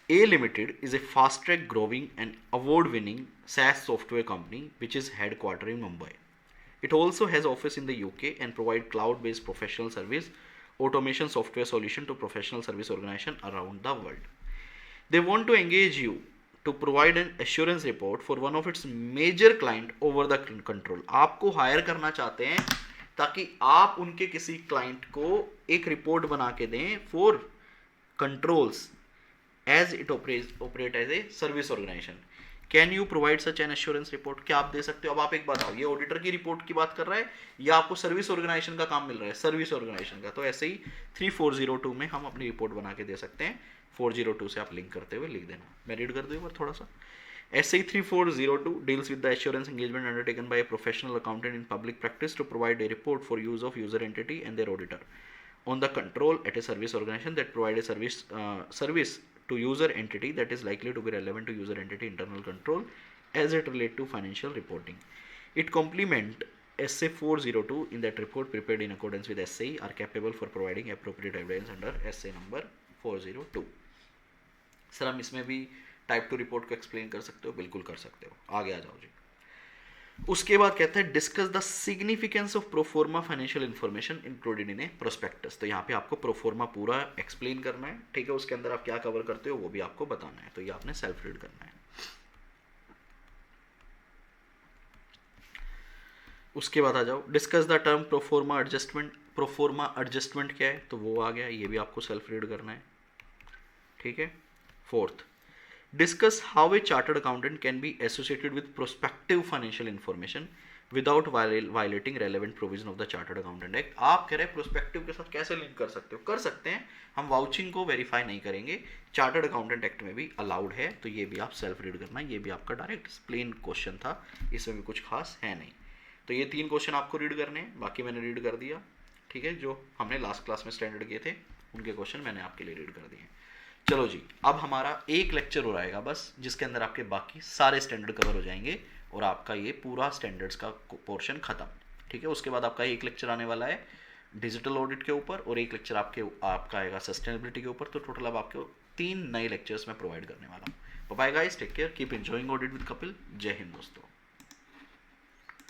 A Limited is a fast track growing and award winning SaaS software company which is headquarter in Mumbai. It also has office in the UK and provide cloud-based professional service automation software solution to professional service organization around the world. They want to engage you to provide an assurance report for one of its major client over the control. आपको higher करना चाहते हैं ताकि आप उनके किसी client को एक रिपोर्ट बना के दें for controls as it operate as a service organisation. Can you provide such an assurance report? क्या आप दे सकते हो? अब आप एक बताओ, ये ऑडिटर की रिपोर्ट की बात कर रहा है या आपको सर्विस ऑर्गेनाइजेशन का काम मिल रहा है? सर्विस ऑर्गेनाइजेशन का. तो ऐसे ही 3402 में हम अपनी रिपोर्ट बना के दे सकते हैं. 402 से आप लिंक करते हुए लिख देना. मैं रीड कर दूँ एक बार थोड़ा सा. SAE 3402 deals with the assurance engagement undertaken by a professional accountant in public practice to provide a report for use of user entity and their auditor on the control at a service organization that provide a service to user entity that is likely to be relevant to user entity internal control as it relate to financial reporting. It complement SA 402 in that report prepared in accordance with SAE are capable for providing appropriate evidence under SA number 402. Sir हम इसमें भी type two report को explain कर सकते हो, बिल्कुल कर सकते हो। आगे आ जाओ जी। उसके बाद कहता है discuss the significance of pro forma financial information included in a prospectus. तो यहाँ पे आपको प्रोफोर्मा पूरा एक्सप्लेन करना है, ठीक है। उसके अंदर आप क्या कवर करते हो वो भी आपको बताना है, तो ये आपने सेल्फ रीड करना है। उसके बाद आ जाओ discuss the term proforma adjustment. Proforma adjustment क्या है, तो वो आ गया, ये भी आपको सेल्फ रीड करना है, ठीक है। Fourth, discuss how a chartered accountant can be associated with prospective financial information without violating relevant provision of the chartered accountant act. आप कह रहे हैं प्रोस्पेक्टिव के साथ कैसे लिंक कर सकते हो, कर सकते हैं, हम वाउचिंग को वेरीफाई नहीं करेंगे, चार्टर्ड अकाउंटेंट एक्ट में भी अलाउड है, तो ये भी आप सेल्फ रीड करना। ये भी आपका डायरेक्ट प्लेन क्वेश्चन था, इसमें भी कुछ खास है नहीं। तो ये 3 क्वेश्चन आपको रीड करने हैं, बाकी मैंने रीड कर दिया, ठीक है। जो हमने लास्ट क्लास में स्टैंडर्ड किए थे उनके क्वेश्चन मैंने आपके लिए रीड कर दिए। चलो जी, अब हमारा एक लेक्चर हो रहेगा बस, जिसके अंदर आपके बाकी सारे स्टैंडर्ड कवर हो जाएंगे और आपका ये पूरा स्टैंडर्ड्स का पोर्शन खत्म, ठीक है। उसके बाद आपका एक लेक्चर आने वाला है डिजिटल ऑडिट के ऊपर और एक लेक्चर आपका आएगा सस्टेनेबिलिटी के ऊपर। तो टोटल अब आपके 3 नए लेक्चर्स मैं प्रोवाइड करने वाला हूँ। Bye guys, take care, keep enjoying audit with Kapil. जय हिंद दोस्तों।